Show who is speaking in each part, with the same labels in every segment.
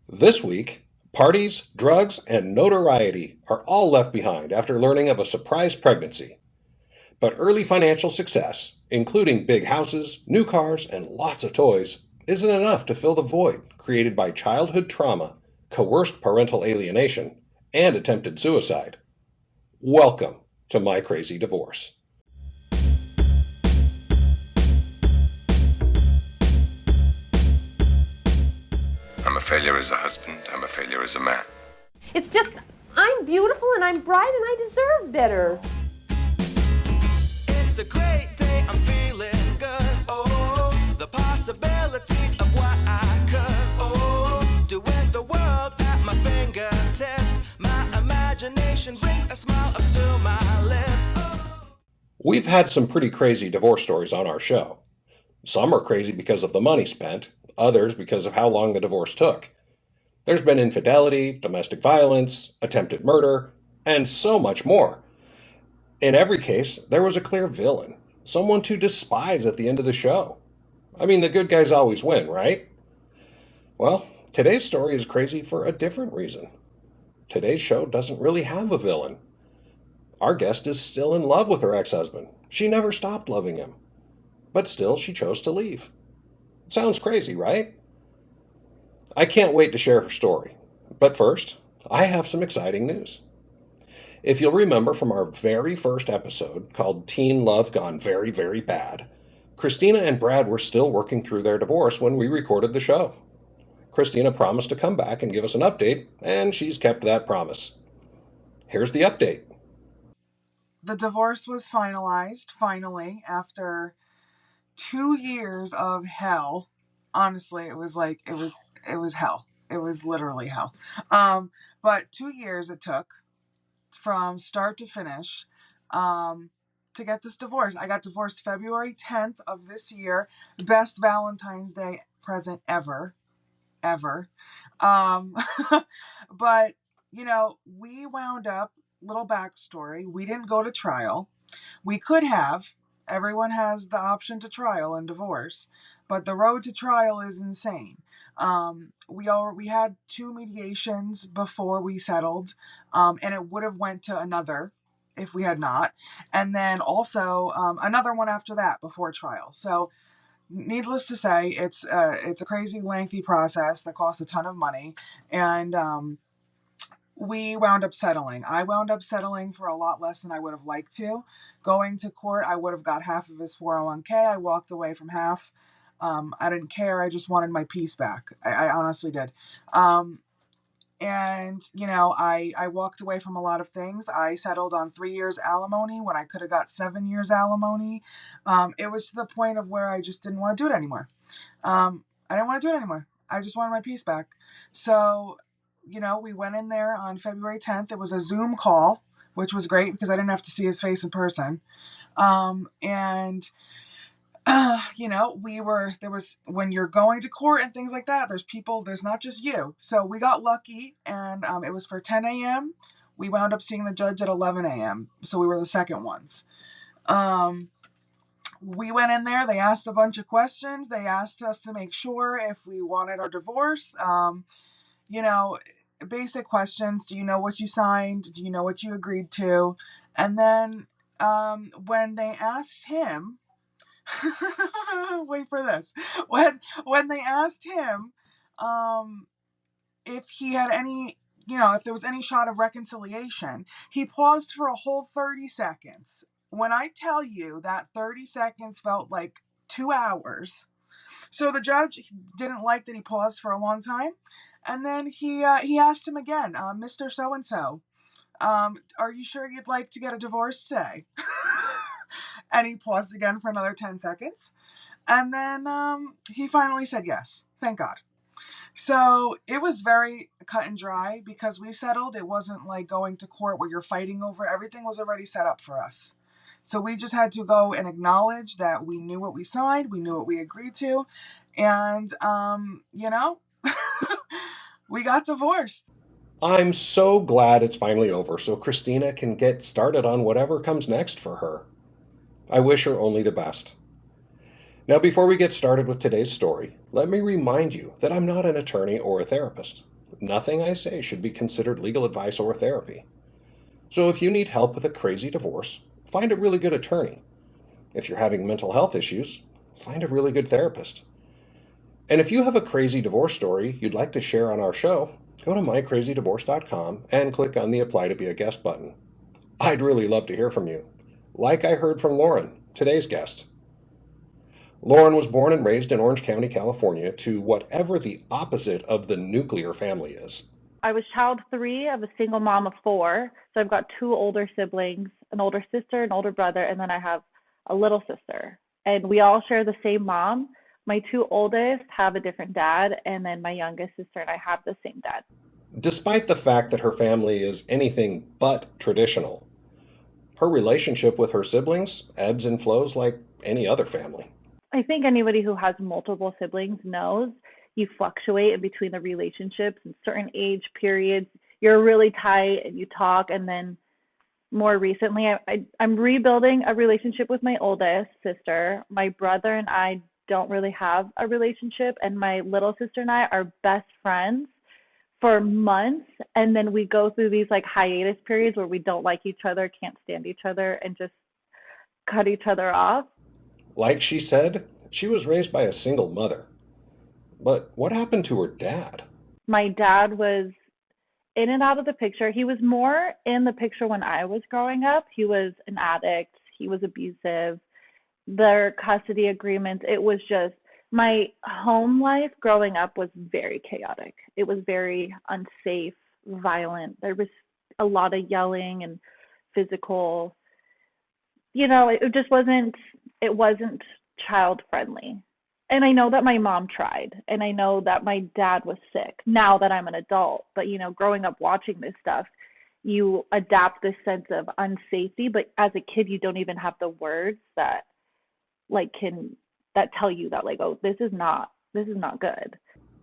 Speaker 1: This week, parties, drugs, and notoriety are all left behind after learning of a surprise pregnancy. But early financial success, including big houses, new cars, and lots of toys, isn't enough to fill the void created by childhood trauma, coerced parental alienation, and attempted suicide. Welcome to My Crazy Divorce.
Speaker 2: I'm a failure as a husband. I'm a failure as a man.
Speaker 3: It's just, I'm beautiful and I'm bright and I deserve better.
Speaker 4: It's a great day, I'm feeling good. Oh, the possibilities of what I could. Oh, do with the world at my fingertips. My imagination brings a smile up to my lips. Oh.
Speaker 1: We've had some pretty crazy divorce stories on our show. Some are crazy because of the money spent, others because of how long the divorce took. There's been infidelity, domestic violence, attempted murder, and so much more. In every case, there was a clear villain, someone to despise at the end of the show. I mean, the good guys always win, right? Well, today's story is crazy for a different reason. Today's show doesn't really have a villain. Our guest is still in love with her ex-husband. She never stopped loving him. But still, she chose to leave. Sounds crazy, right? I can't wait to share her story. But first, I have some exciting news. If you'll remember from our very first episode called Teen Love Gone Very, Very Bad, Christina and Brad were still working through their divorce when we recorded the show. Christina promised to come back and give us an update, and she's kept that promise. Here's the update.
Speaker 5: The divorce was finalized, finally, after 2 years of hell. Honestly, it was hell. It was literally hell. But 2 years it took from start to finish to get this divorce. I got divorced February 10th of this year. Best Valentine's Day present ever. But, we wound up, little backstory, we didn't go to trial. We could have. Everyone has the option to trial and divorce, but the road to trial is insane. We had 2 mediations before we settled, and it would have went to another if we had not, and then also another one after that before trial. So, needless to say, it's a crazy lengthy process that costs a ton of money, and we wound up settling. I wound up settling for a lot less than I would have liked to. Going to court, I would have got half of his 401k. I walked away from half. I didn't care. I just wanted my peace back. I honestly did. And, I walked away from a lot of things. I settled on 3 years alimony when I could have got 7 years alimony. It was to the point of where I just didn't want to do it anymore. I didn't want to do it anymore. I just wanted my peace back. So, we went in there on February 10th. It was a Zoom call, which was great because I didn't have to see his face in person. And when you're going to court and things like that, there's not just you. So we got lucky, and it was for 10 a.m. We wound up seeing the judge at 11 a.m. So we were the second ones. We went in there. They asked a bunch of questions. They asked us to make sure if we wanted our divorce. Basic questions. Do you know what you signed? Do you know what you agreed to? And then when they asked him, wait for this. When they asked him if he had any, if there was any shot of reconciliation, he paused for a whole 30 seconds. When I tell you that 30 seconds felt like 2 hours. So the judge didn't like that he paused for a long time. And then he asked him again, Mr. So-and-so, are you sure you'd like to get a divorce today? And he paused again for another 10 seconds. And then he finally said yes. Thank God. So it was very cut and dry because we settled. It wasn't like going to court where you're fighting over. Everything was already set up for us. So we just had to go and acknowledge that we knew what we signed. We knew what we agreed to. And, we got divorced.
Speaker 1: I'm so glad it's finally over so Christina can get started on whatever comes next for her. I wish her only the best. Now, before we get started with today's story, let me remind you that I'm not an attorney or a therapist. Nothing I say should be considered legal advice or therapy. So if you need help with a crazy divorce, find a really good attorney. If you're having mental health issues, find a really good therapist. And if you have a crazy divorce story you'd like to share on our show, go to mycrazydivorce.com and click on the Apply to be a Guest button. I'd really love to hear from you, like I heard from Lauren, today's guest. Lauren was born and raised in Orange County, California, to whatever the opposite of the nuclear family is.
Speaker 6: I was child 3 of a single mom of 4. So I've got 2 older siblings, an older sister, an older brother, and then I have a little sister. And we all share the same mom. My 2 oldest have a different dad, and then my youngest sister and I have the same dad.
Speaker 1: Despite the fact that her family is anything but traditional, her relationship with her siblings ebbs and flows like any other family.
Speaker 6: I think anybody who has multiple siblings knows you fluctuate in between the relationships in certain age periods. You're really tight and you talk, and then more recently, I'm rebuilding a relationship with my oldest sister. My brother and I don't really have a relationship, and my little sister and I are best friends for months, and then we go through these like hiatus periods where we don't like each other, can't stand each other, and just cut each other off.
Speaker 1: Like she said, she was raised by a single mother. But what happened to her dad?
Speaker 6: My dad was in and out of the picture. He was more in the picture when I was growing up. He was an addict. He was abusive. Their custody agreements, it was just, my home life growing up was very chaotic. It was very unsafe, violent. There was a lot of yelling and physical, it just wasn't child friendly. And I know that my mom tried, and I know that my dad was sick now that I'm an adult. But, growing up watching this stuff, you adapt this sense of unsafety. But as a kid, you don't even have the words that tell you that oh, this is not good.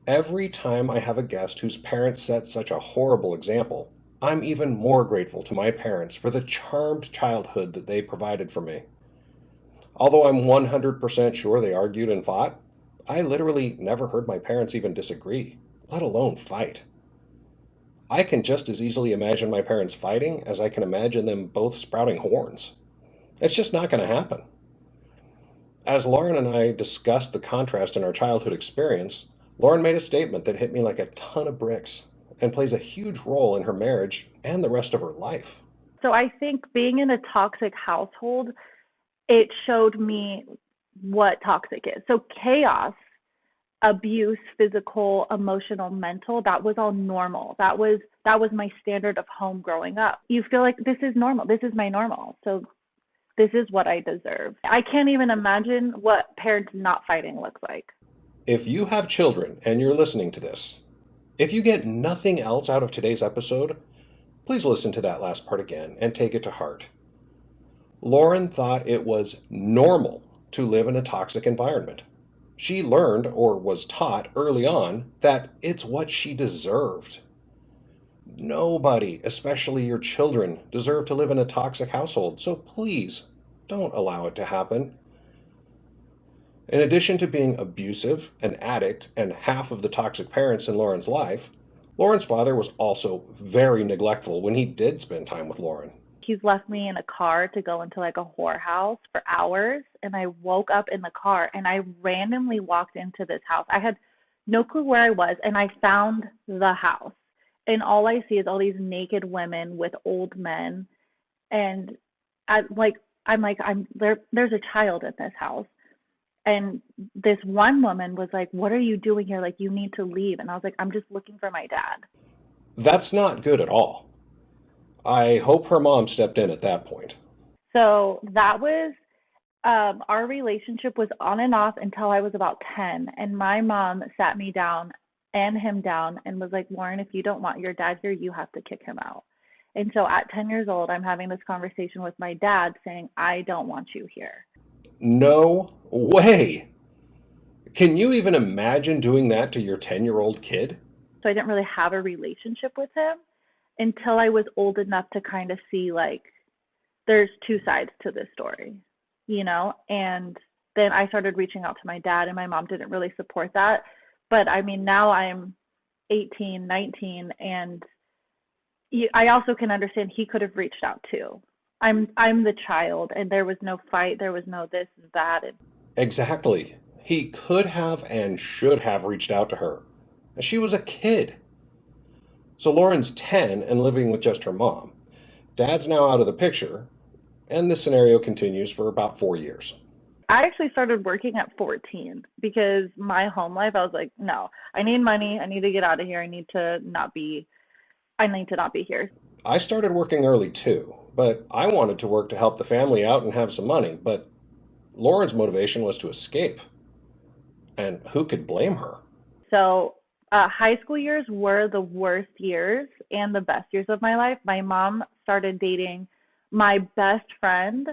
Speaker 1: Every time I have a guest whose parents set such a horrible example, I'm even more grateful to my parents for the charmed childhood that they provided for me. Although I'm 100% sure they argued and fought, I literally never heard my parents even disagree, let alone fight. I can just as easily imagine my parents fighting as I can imagine them both sprouting horns. It's just not going to happen. As Lauren and I discussed the contrast in our childhood experience, Lauren made a statement that hit me like a ton of bricks and plays a huge role in her marriage and the rest of her life.
Speaker 6: So I think being in a toxic household, it showed me what toxic is. So chaos, abuse, physical, emotional, mental, that was all normal. That was my standard of home growing up. You feel like this is normal. This is my normal. So this is what I deserve. I can't even imagine what parents not fighting looks like.
Speaker 1: If you have children and you're listening to this, if you get nothing else out of today's episode, please listen to that last part again and take it to heart. Lauren thought it was normal to live in a toxic environment. She learned, or was taught early on, that it's what she deserved. Nobody, especially your children, deserve to live in a toxic household, so please don't allow it to happen. In addition to being abusive, an addict, and half of the toxic parents in Lauren's life, Lauren's father was also very neglectful when he did spend time with Lauren.
Speaker 6: He's left me in a car to go into like a whorehouse for hours, and I woke up in the car and I randomly walked into this house. I had no clue where I was, and I found the house, and all I see is all these naked women with old men, and there's a child in this house. And this one woman was like, "What are you doing here? Like, you need to leave." And I was like, "I'm just looking for my dad."
Speaker 1: That's not good at all. I hope her mom stepped in at that point.
Speaker 6: So that was, our relationship was on and off until I was about 10. And my mom sat me down and him down and was like, "Lauren, if you don't want your dad here, you have to kick him out." And so at 10 years old, I'm having this conversation with my dad saying, "I don't want you here."
Speaker 1: No way. Can you even imagine doing that to your 10-year-old kid?
Speaker 6: So I didn't really have a relationship with him until I was old enough to kind of see like there's two sides to this story, and then I started reaching out to my dad, and my mom didn't really support that. But I mean, now I'm 18, 19, and I also can understand he could have reached out too. I'm the child, and there was no fight, there was no this and that. And
Speaker 1: Exactly. He could have and should have reached out to her. And she was a kid. So Lauren's 10 and living with just her mom. Dad's now out of the picture, and this scenario continues for about 4 years.
Speaker 6: I actually started working at 14 because my home life, I was like, no, I need money. I need to get out of here. I need to not be here.
Speaker 1: I started working early too, but I wanted to work to help the family out and have some money. But Lauren's motivation was to escape. And who could blame her?
Speaker 6: So high school years were the worst years and the best years of my life. My mom started dating my best friend.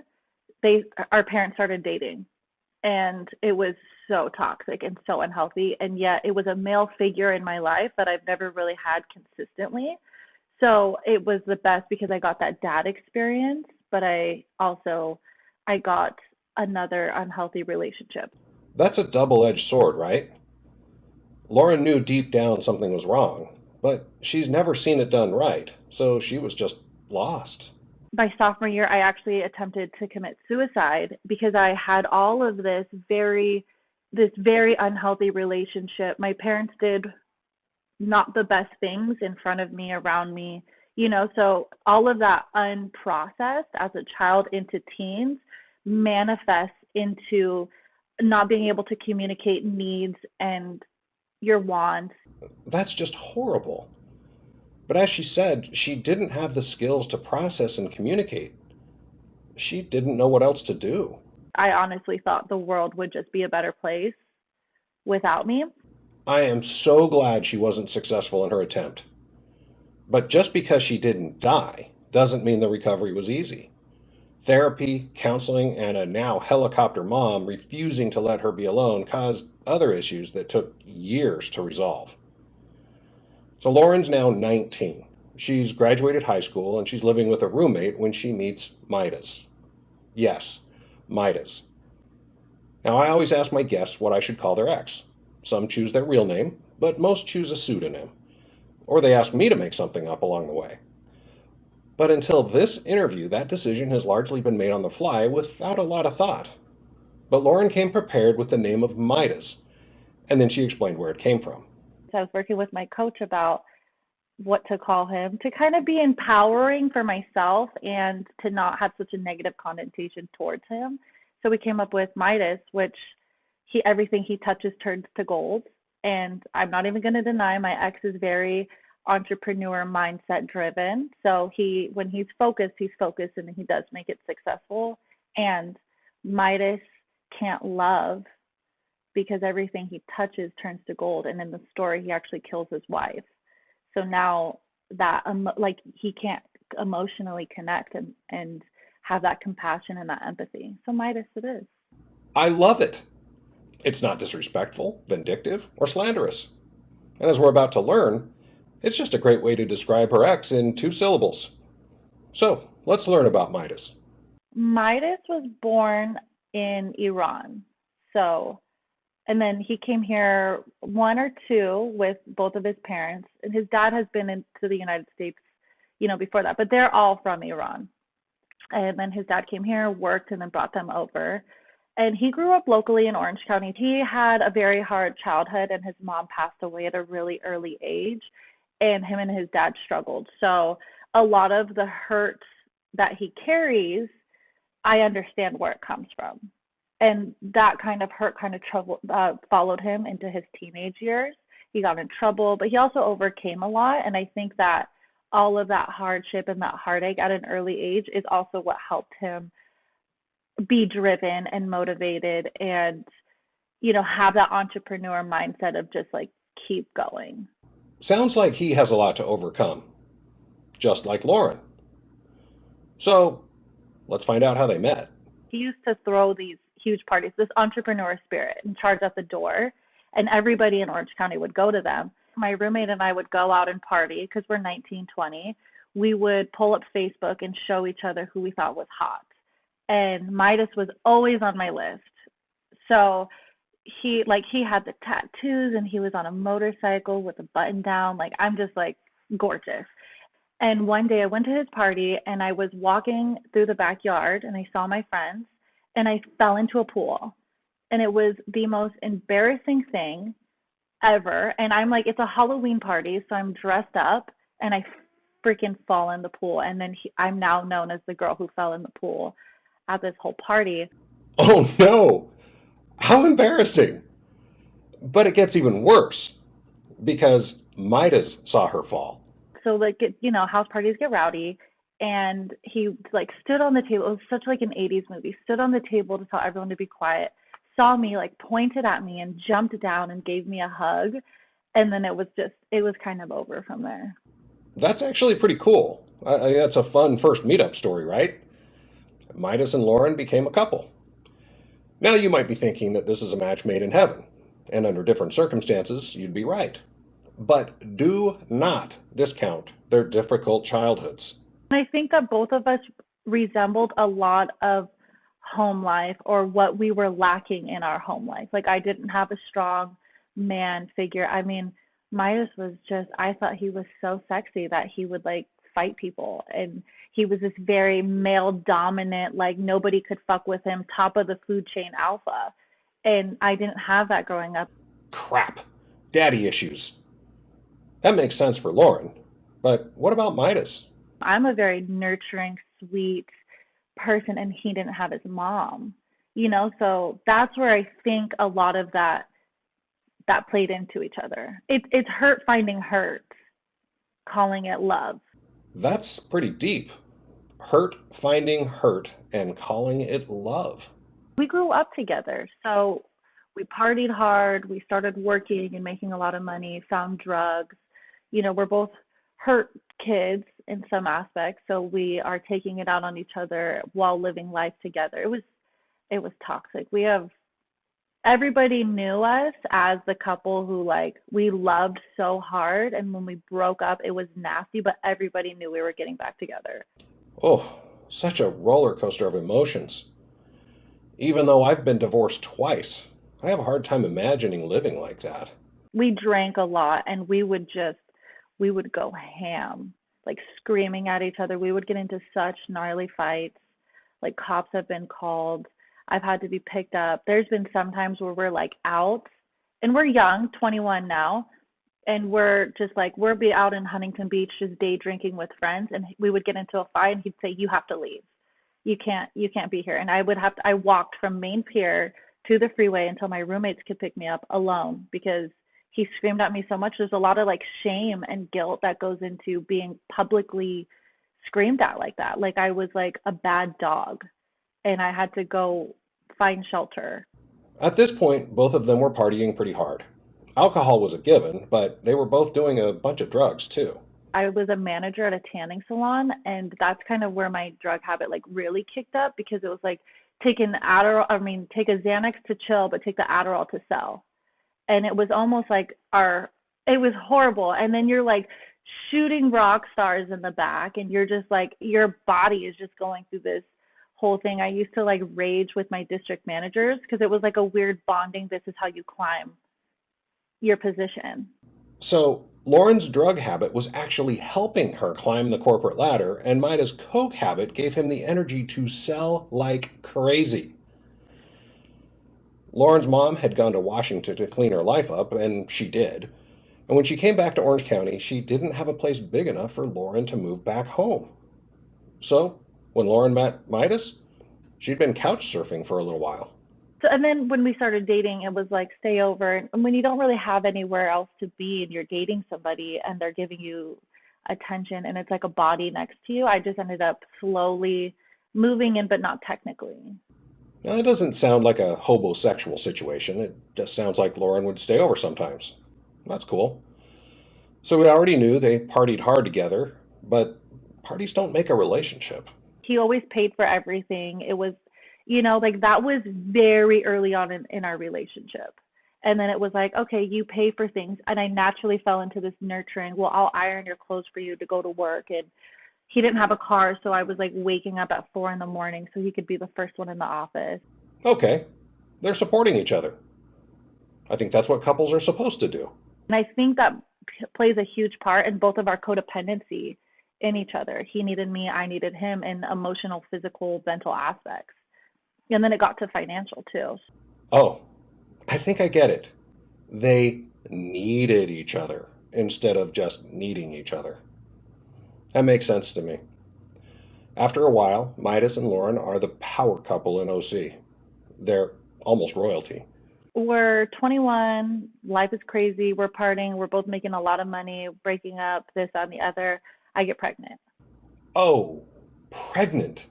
Speaker 6: Our parents started dating, and it was so toxic and so unhealthy. And yet it was a male figure in my life that I've never really had consistently. So it was the best because I got that dad experience, but I got another unhealthy relationship.
Speaker 1: That's a double-edged sword, right? Lauren knew deep down something was wrong, but she's never seen it done right, so she was just lost.
Speaker 6: My sophomore year, I actually attempted to commit suicide because I had all of this very unhealthy relationship. My parents did not the best things in front of me, around me, so all of that unprocessed as a child into teens manifests into not being able to communicate needs and your wants.
Speaker 1: That's just horrible. But as she said, she didn't have the skills to process and communicate. She didn't know what else to do.
Speaker 6: I honestly thought the world would just be a better place without me.
Speaker 1: I am so glad she wasn't successful in her attempt. But just because she didn't die doesn't mean the recovery was easy. Therapy, counseling, and a now helicopter mom refusing to let her be alone caused other issues that took years to resolve. So Lauren's now 19. She's graduated high school and she's living with a roommate when she meets Midas. Yes, Midas. Now, I always ask my guests what I should call their ex. Some choose their real name, but most choose a pseudonym. Or they ask me to make something up along the way. But until this interview, that decision has largely been made on the fly without a lot of thought. But Lauren came prepared with the name of Midas, and then she explained where it came from.
Speaker 6: So I was working with my coach about what to call him to kind of be empowering for myself and to not have such a negative connotation towards him. So we came up with Midas, which everything he touches turns to gold. And I'm not even going to deny my ex is very entrepreneur mindset driven. So when he's focused and he does make it successful. And Midas can't love because everything he touches turns to gold. And in the story, he actually kills his wife. So now that he can't emotionally connect and have that compassion and that empathy. So Midas it is.
Speaker 1: I love it. It's not disrespectful, vindictive, or slanderous. And as we're about to learn, it's just a great way to describe her ex in 2 syllables. So let's learn about Midas.
Speaker 6: Midas was born in Iran. And then he came here 1 or 2 with both of his parents. And his dad has been into the United States, before that, but they're all from Iran. And then his dad came here, worked, and then brought them over. And he grew up locally in Orange County. He had a very hard childhood, and his mom passed away at a really early age. And him and his dad struggled. So a lot of the hurt that he carries, I understand where it comes from. And that kind of hurt followed him into his teenage years. He got in trouble, but he also overcame a lot. And I think that all of that hardship and that heartache at an early age is also what helped him be driven and motivated and, have that entrepreneur mindset of just keep going.
Speaker 1: Sounds like he has a lot to overcome, just like Lauren. So let's find out how they met.
Speaker 6: He used to throw these huge parties, this entrepreneur spirit, and charge at the door, and everybody in Orange County would go to them. My roommate and I would go out and party because we're 19, 20. We would pull up Facebook and show each other who we thought was hot. And Midas was always on my list. So he had the tattoos and he was on a motorcycle with a button down. Like, I'm just like gorgeous. And one day I went to his party and I was walking through the backyard and I saw my friends and I fell into a pool. And it was the most embarrassing thing ever. And I'm like, it's a Halloween party, so I'm dressed up and I freaking fall in the pool. And then I'm now known as the girl who fell in the pool at this whole party.
Speaker 1: Oh no! How embarrassing! But it gets even worse because Midas saw her fall.
Speaker 6: So like, house parties get rowdy. And he like stood on the table. It was such like an 80s movie. Stood on the table to tell everyone to be quiet. Saw me, like pointed at me and jumped down and gave me a hug. And then it was kind of over from there.
Speaker 1: That's actually pretty cool. That's a fun first meetup story, right? Midas and Lauren became a couple. Now you might be thinking that this is a match made in heaven, and under different circumstances, you'd be right. But do not discount their difficult childhoods.
Speaker 6: And I think that both of us resembled a lot of home life or what we were lacking in our home life. Like, I didn't have a strong man figure. I mean, Midas was just, I thought he was so sexy that he would like fight people. And he was this very male dominant, like nobody could fuck with him, top of the food chain alpha. And I didn't have that growing up.
Speaker 1: Crap. Daddy issues. That makes sense for Lauren. But what about Midas?
Speaker 6: I'm a very nurturing, sweet person, and he didn't have his mom, so that's where I think a lot of that played into each other. It's hurt finding hurt, calling it love.
Speaker 1: That's pretty deep. Hurt finding hurt and calling it love.
Speaker 6: We grew up together, so we partied hard, we started working and making a lot of money, found drugs. We're both hurt kids in some aspects, so we are taking it out on each other while living life together. It was toxic. Everybody knew us as the couple who like we loved so hard, and when we broke up it was nasty, but everybody knew we were getting back together.
Speaker 1: Oh, such a roller coaster of emotions. Even though I've been divorced twice, I have a hard time imagining living like that.
Speaker 6: We drank a lot and we would go ham, like screaming at each other. We would get into such gnarly fights. Like, cops have been called. I've had to be picked up. There's been some times where we're like out and we're young, 21 now, and we're just like, we'll be out in Huntington Beach just day drinking with friends, and we would get into a fight and he'd say, you have to leave. You can't be here. And I walked from Main Pier to the freeway until my roommates could pick me up alone because he screamed at me so much. There's a lot of like shame and guilt that goes into being publicly screamed at like that. Like, I was like a bad dog and I had to go find shelter.
Speaker 1: At this point, both of them were partying pretty hard. Alcohol was a given, but they were both doing a bunch of drugs too.
Speaker 6: I was a manager at a tanning salon, and that's kind of where my drug habit like really kicked up, because it was like take a Xanax to chill, but take the Adderall to sell. And it was almost like it was horrible. And then you're like shooting rock stars in the back, and you're just like, your body is just going through this whole thing. I used to like rage with my district managers because it was like a weird bonding. This is how you climb your position.
Speaker 1: So Lauren's drug habit was actually helping her climb the corporate ladder, and Mida's coke habit gave him the energy to sell like crazy. Lauren's mom had gone to Washington to clean her life up, and she did. And when she came back to Orange County, she didn't have a place big enough for Lauren to move back home. So when Lauren met Midas, she'd been couch surfing for a little while.
Speaker 6: So, and then when we started dating, it was like stay over. And when you don't really have anywhere else to be and you're dating somebody and they're giving you attention and it's like a body next to you, I just ended up slowly moving in, but not technically.
Speaker 1: Now, it doesn't sound like a hobosexual situation. It just sounds like Lauren would stay over sometimes. That's cool. So we already knew they partied hard together, but parties don't make a relationship.
Speaker 6: He always paid for everything. It was, like that was very early on in our relationship. And then it was like, okay, you pay for things. And I naturally fell into this nurturing, well, I'll iron your clothes for you to go to work. And he didn't have a car, so I was like waking up at 4 a.m. so he could be the first one in the office.
Speaker 1: Okay, they're supporting each other. I think that's what couples are supposed to do.
Speaker 6: And I think that plays a huge part in both of our codependency in each other. He needed me, I needed him in emotional, physical, mental aspects. And then it got to financial too.
Speaker 1: Oh, I think I get it. They needed each other instead of just needing each other. That makes sense to me. After a while, Midas and Lauren are the power couple in OC. They're almost royalty.
Speaker 6: We're 21, life is crazy, we're partying, we're both making a lot of money, breaking up, this, that, and the other. I get pregnant.
Speaker 1: Oh, pregnant.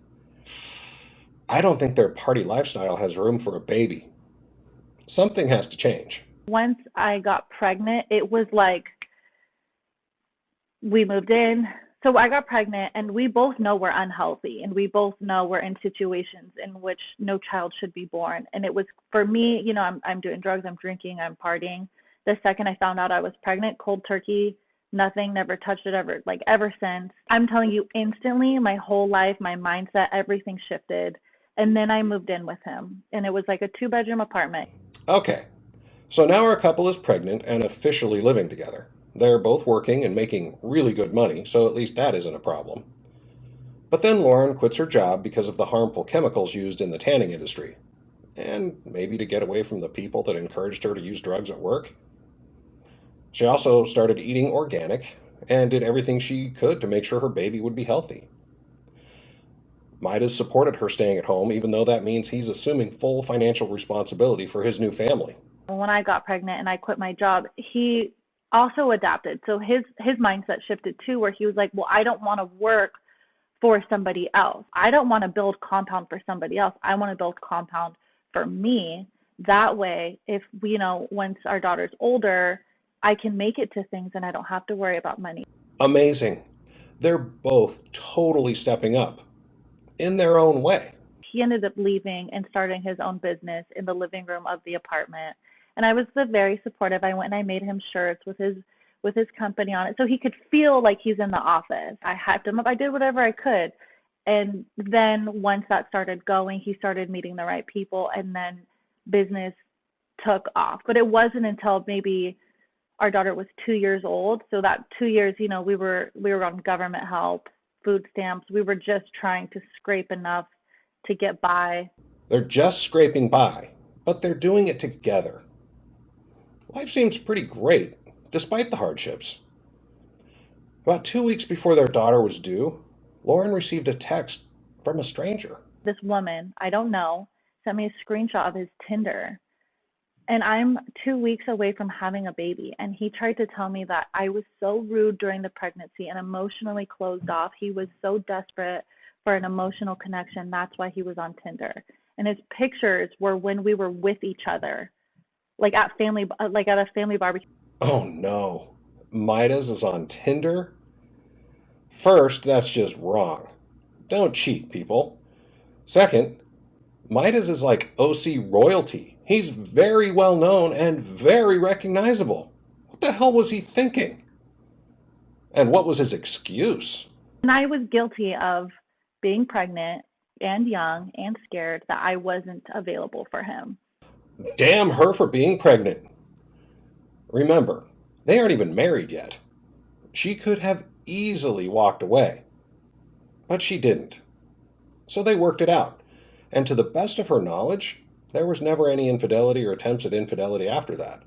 Speaker 1: I don't think their party lifestyle has room for a baby. Something has to change.
Speaker 6: Once I got pregnant, it was like we moved in. So I got pregnant, and we both know we're unhealthy, and we both know we're in situations in which no child should be born. And it was, for me, I'm doing drugs, I'm drinking, I'm partying. The second I found out I was pregnant, cold turkey, nothing, never touched it ever since. I'm telling you, instantly, my whole life, my mindset, everything shifted. And then I moved in with him, and it was like a 2-bedroom apartment.
Speaker 1: Okay, so now our couple is pregnant and officially living together. They're both working and making really good money, so at least that isn't a problem. But then Lauren quits her job because of the harmful chemicals used in the tanning industry. And maybe to get away from the people that encouraged her to use drugs at work. She also started eating organic and did everything she could to make sure her baby would be healthy. Midas supported her staying at home, even though that means he's assuming full financial responsibility for his new family.
Speaker 6: When I got pregnant and I quit my job, he also adapted. So his mindset shifted too, where he was like, well, I don't want to work for somebody else. I don't want to build compound for somebody else. I want to build compound for me. That way, if once our daughter's older, I can make it to things and I don't have to worry about money.
Speaker 1: Amazing. They're both totally stepping up in their own way.
Speaker 6: He ended up leaving and starting his own business in the living room of the apartment. And I was very supportive. I went and I made him shirts with his company on it, so he could feel like he's in the office. I hyped him up. I did whatever I could. And then once that started going, he started meeting the right people, and then business took off. But it wasn't until maybe our daughter was 2 years old. So that 2 years, we were on government help, food stamps. We were just trying to scrape enough to get by.
Speaker 1: They're just scraping by, but they're doing it together. Life seems pretty great, despite the hardships. About 2 weeks before their daughter was due, Lauren received a text from a stranger.
Speaker 6: This woman, I don't know, sent me a screenshot of his Tinder. And I'm 2 weeks away from having a baby. And he tried to tell me that I was so rude during the pregnancy and emotionally closed off. He was so desperate for an emotional connection. That's why he was on Tinder. And his pictures were when we were with each other, like at a family barbecue.
Speaker 1: Oh no, Midas is on Tinder? First, that's just wrong. Don't cheat, people. Second, Midas is like OC royalty. He's very well known and very recognizable. What the hell was he thinking? And what was his excuse?
Speaker 6: And I was guilty of being pregnant and young and scared that I wasn't available for him.
Speaker 1: Damn her for being pregnant. Remember, they aren't even married yet. She could have easily walked away, but she didn't. So they worked it out, and to the best of her knowledge, there was never any infidelity or attempts at infidelity after that.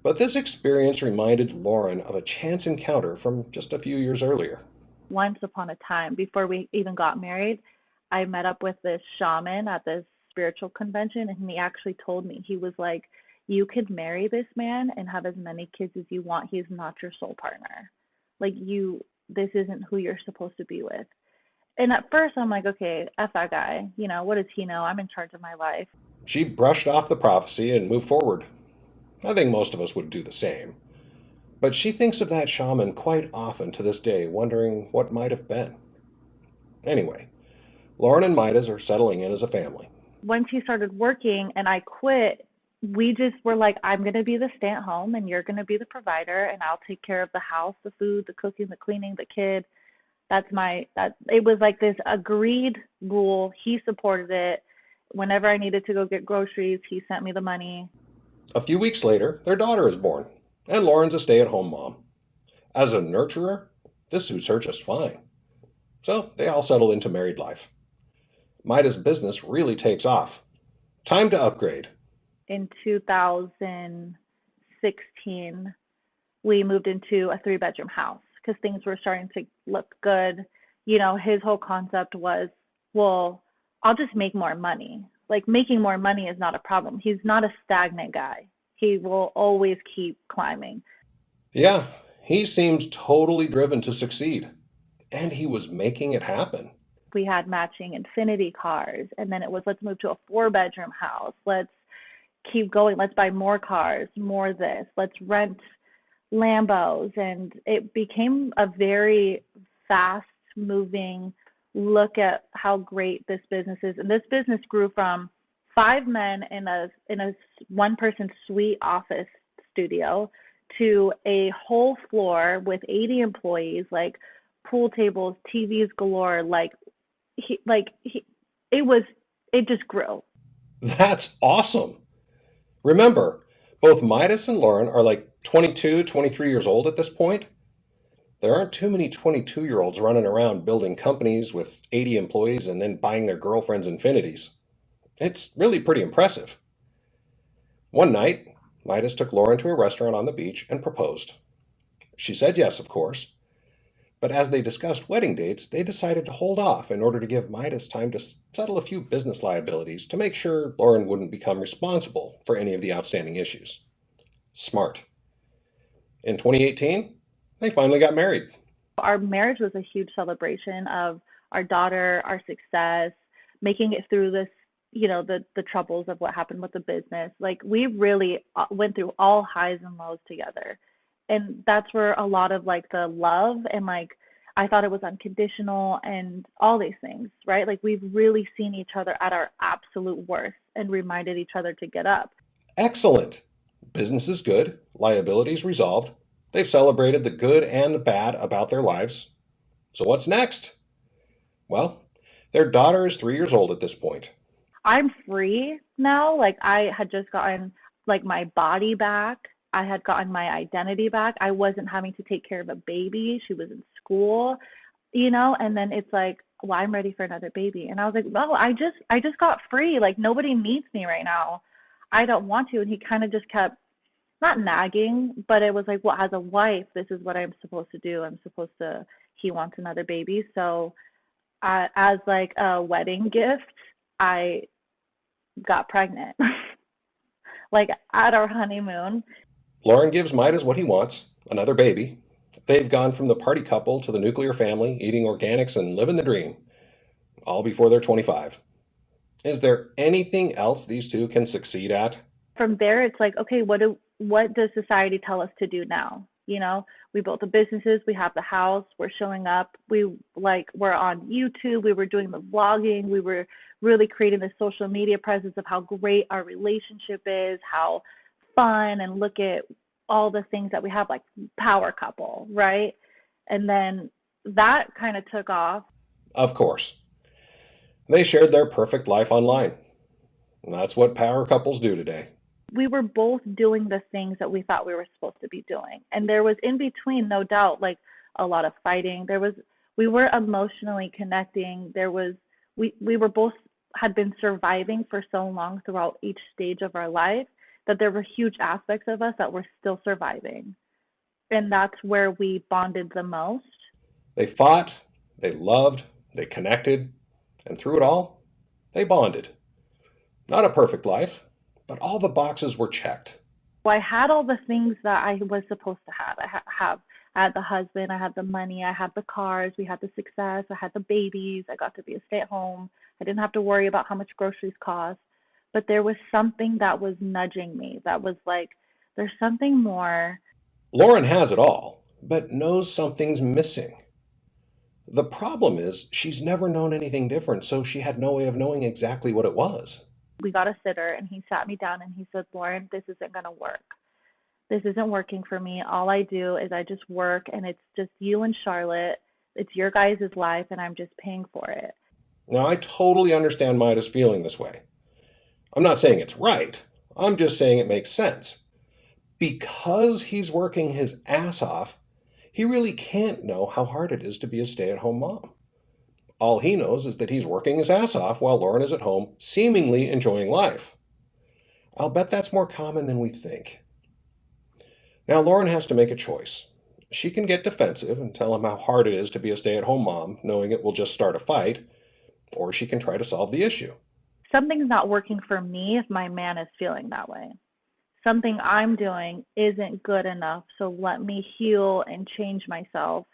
Speaker 1: But this experience reminded Lauren of a chance encounter from just a few years earlier.
Speaker 6: Once upon a time, before we even got married, I met up with this shaman at this spiritual convention, and he actually told me, he was like, you could marry this man and have as many kids as you want. He's not your soul partner. Like, this isn't who you're supposed to be with. And at first I'm like, okay, F that guy. What does he know? I'm in charge of my life.
Speaker 1: She brushed off the prophecy and moved forward. I think most of us would do the same. But she thinks of that shaman quite often to this day, wondering what might have been. Anyway, Lauren and Midas are settling in as a family.
Speaker 6: Once he started working and I quit, we just were like, I'm going to be the stay-at-home and you're going to be the provider, and I'll take care of the house, the food, the cooking, the cleaning, the kid. It was like this agreed rule. He supported it. Whenever I needed to go get groceries, he sent me the money.
Speaker 1: A few weeks later, their daughter is born, and Lauren's a stay-at-home mom. As a nurturer, this suits her just fine. So they all settle into married life. Midas' business really takes off. Time to upgrade.
Speaker 6: In 2016, we moved into a 3-bedroom house because things were starting to look good. You know, his whole concept was, well, I'll just make more money. Like, making more money is not a problem. He's not a stagnant guy. He will always keep climbing.
Speaker 1: Yeah, he seems totally driven to succeed. And he was making it happen.
Speaker 6: We had matching infinity cars, and then it was, let's move to a 4-bedroom house. Let's keep going. Let's buy more cars, more this. Let's rent Lambos. And it became a very fast moving look at how great this business is. And this business grew from 5 men in a 1-person suite office studio to a whole floor with 80 employees, like pool tables, TVs galore. It just grew.
Speaker 1: That's awesome. Remember, both Midas and Lauren are like 22, 23 years old at this point. There aren't too many 22-year-olds running around building companies with 80 employees and then buying their girlfriends infinities. It's really pretty impressive. One night, Midas took Lauren to a restaurant on the beach and proposed. She said yes, of course. But as they discussed wedding dates, they decided to hold off in order to give Midas time to settle a few business liabilities to make sure Lauren wouldn't become responsible for any of the outstanding issues. Smart. In 2018, they finally got married.
Speaker 6: Our marriage was a huge celebration of our daughter, our success, making it through this, the troubles of what happened with the business. Like, we really went through all highs and lows together. And that's where a lot of like the love and like, I thought it was unconditional and all these things, right? Like, we've really seen each other at our absolute worst and reminded each other to get up.
Speaker 1: Excellent. Business is good. Liabilities resolved. They've celebrated the good and the bad about their lives. So what's next? Well, their daughter is 3 years old at this point.
Speaker 6: I'm free now. Like, I had just gotten like my body back. I had gotten my identity back. I wasn't having to take care of a baby. She was in school, and then it's like, well, I'm ready for another baby. And I was like, well, I just got free. Like, nobody needs me right now. I don't want to. And he kind of just kept not nagging, but it was like, well, as a wife, this is what I'm supposed to do. He wants another baby. So as like a wedding gift, I got pregnant, like at our honeymoon.
Speaker 1: Lauren gives Midas what he wants, another baby. They've gone from the party couple to the nuclear family, eating organics and living the dream, all before they're 25. Is there anything else these two can succeed at?
Speaker 6: From there, it's like, okay, what does society tell us to do now? We built the businesses, we have the house, we're showing up, we're on YouTube, we were doing the vlogging, we were really creating the social media presence of how great our relationship is, how fun, and look at all the things that we have, like power couple, right? And then that kind of took off.
Speaker 1: Of course. They shared their perfect life online. And that's what power couples do today.
Speaker 6: We were both doing the things that we thought we were supposed to be doing. And there was in between, no doubt, like a lot of fighting. We were emotionally connecting. We were both had been surviving for so long throughout each stage of our life that there were huge aspects of us that were still surviving. And that's where we bonded the most.
Speaker 1: They fought, they loved, they connected, and through it all, they bonded. Not a perfect life, but all the boxes were checked.
Speaker 6: I had all the things that I was supposed to have. I had the husband, I had the money, I had the cars, we had the success, I had the babies, I got to be a stay-at-home. I didn't have to worry about how much groceries cost. But there was something that was nudging me, that was like, there's something more.
Speaker 1: Lauren has it all, but knows something's missing. The problem is she's never known anything different, so she had no way of knowing exactly what it was.
Speaker 6: We got a sitter, and he sat me down and he said, Lauren, this isn't going to work. This isn't working for me. All I do is I just work, and it's just you and Charlotte. It's your guys' life, and I'm just paying for it.
Speaker 1: Now, I totally understand Midas feeling this way. I'm not saying it's right. I'm just saying it makes sense. Because he's working his ass off, he really can't know how hard it is to be a stay at home mom. All he knows is that he's working his ass off while Lauren is at home, seemingly enjoying life. I'll bet that's more common than we think. Now, Lauren has to make a choice. She can get defensive and tell him how hard it is to be a stay at home mom, knowing it will just start a fight, or she can try to solve the issue.
Speaker 6: Something's not working for me if my man is feeling that way. Something I'm doing isn't good enough, so let me heal and change myself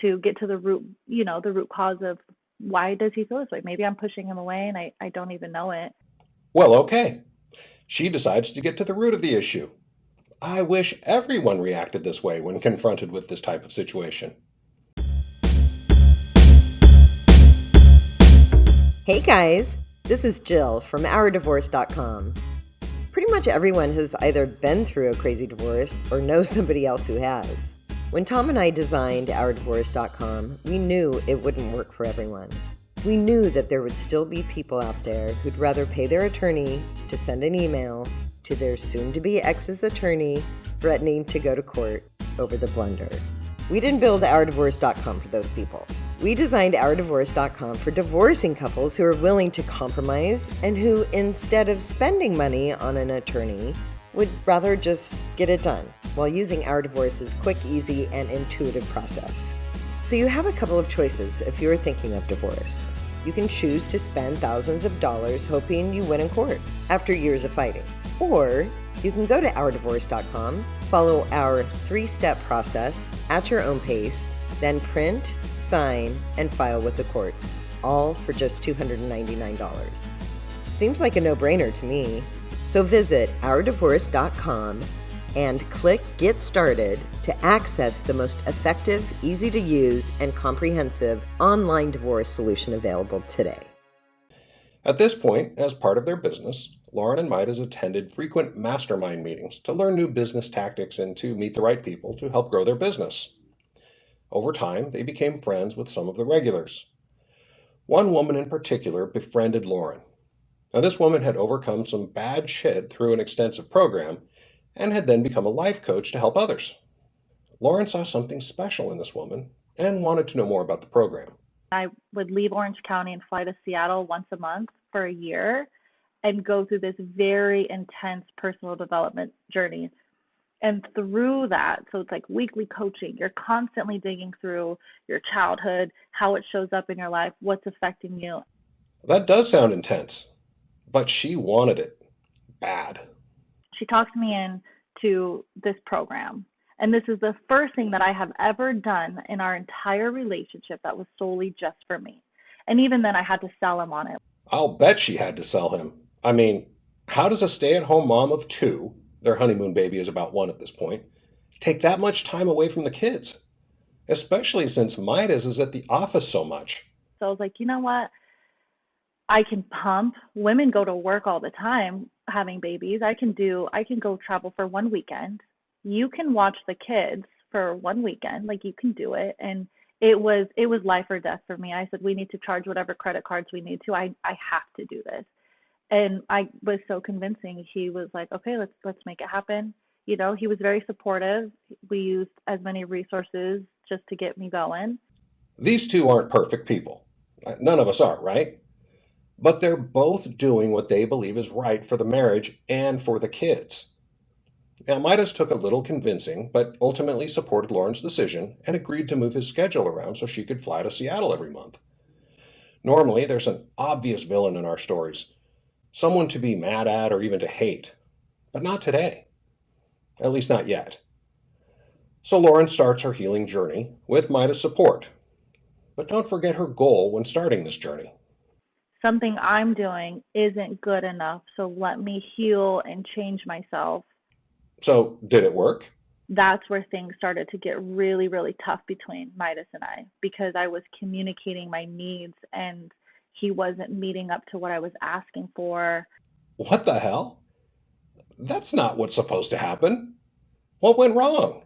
Speaker 6: to get to the root, the root cause of why does he feel this way? Maybe I'm pushing him away and I don't even know it.
Speaker 1: Well, okay. She decides to get to the root of the issue. I wish everyone reacted this way when confronted with this type of situation.
Speaker 7: Hey guys, this is Jill from OurDivorce.com. Pretty much everyone has either been through a crazy divorce or knows somebody else who has. When Tom and I designed OurDivorce.com, we knew it wouldn't work for everyone. We knew that there would still be people out there who'd rather pay their attorney to send an email to their soon-to-be ex's attorney threatening to go to court over the blunder. We didn't build OurDivorce.com for those people. We designed OurDivorce.com for divorcing couples who are willing to compromise and who, instead of spending money on an attorney, would rather just get it done while using Our Divorce's quick, easy, and intuitive process. So you have a couple of choices if you're thinking of divorce. You can choose to spend thousands of dollars hoping you win in court after years of fighting. Or you can go to OurDivorce.com, follow our 3-step process at your own pace, then print, sign, and file with the courts, all for just $299. Seems like a no-brainer to me. So visit OurDivorce.com and click Get Started to access the most effective, easy-to-use, and comprehensive online divorce solution available today.
Speaker 1: At this point, as part of their business, Lauren and Midas attended frequent mastermind meetings to learn new business tactics and to meet the right people to help grow their business. Over time, they became friends with some of the regulars. One woman in particular befriended Lauren. Now, this woman had overcome some bad shit through an extensive program and had then become a life coach to help others. Lauren saw something special in this woman and wanted to know more about the program.
Speaker 6: I would leave Orange County and fly to Seattle once a month for a year and go through this very intense personal development journey. And through that, so it's like weekly coaching, you're constantly digging through your childhood, how it shows up in your life, what's affecting you.
Speaker 1: That does sound intense, but she wanted it bad.
Speaker 6: She talked me into this program. And this is the first thing that I have ever done in our entire relationship that was solely just for me. And even then, I had to sell him on it.
Speaker 1: I'll bet she had to sell him. I mean, how does a stay-at-home mom of 2, their honeymoon baby is about 1 at this point, take that much time away from the kids? Especially since Midas is at the office so much.
Speaker 6: So I was like, you know what? I can pump. Women go to work all the time having babies. I can go travel for 1 weekend. You can watch the kids for 1 weekend. Like, you can do it. And it was life or death for me. I said, we need to charge whatever credit cards we need to. I have to do this. And I was so convincing. He was like, okay, let's make it happen. He was very supportive. We used as many resources just to get me going.
Speaker 1: These two aren't perfect people. None of us are, right? But they're both doing what they believe is right for the marriage and for the kids. Now, Midas took a little convincing, but ultimately supported Lauren's decision and agreed to move his schedule around so she could fly to Seattle every month. Normally, there's an obvious villain in our stories, someone to be mad at or even to hate, but not today. At least not yet. So Lauren starts her healing journey with Midas' support. But don't forget her goal when starting this journey.
Speaker 6: Something I'm doing isn't good enough, so let me heal and change myself.
Speaker 1: So, did it work?
Speaker 6: That's where things started to get really, really tough between Midas and I, because I was communicating my needs and he wasn't meeting up to what I was asking for.
Speaker 1: What the hell? That's not what's supposed to happen. What went wrong?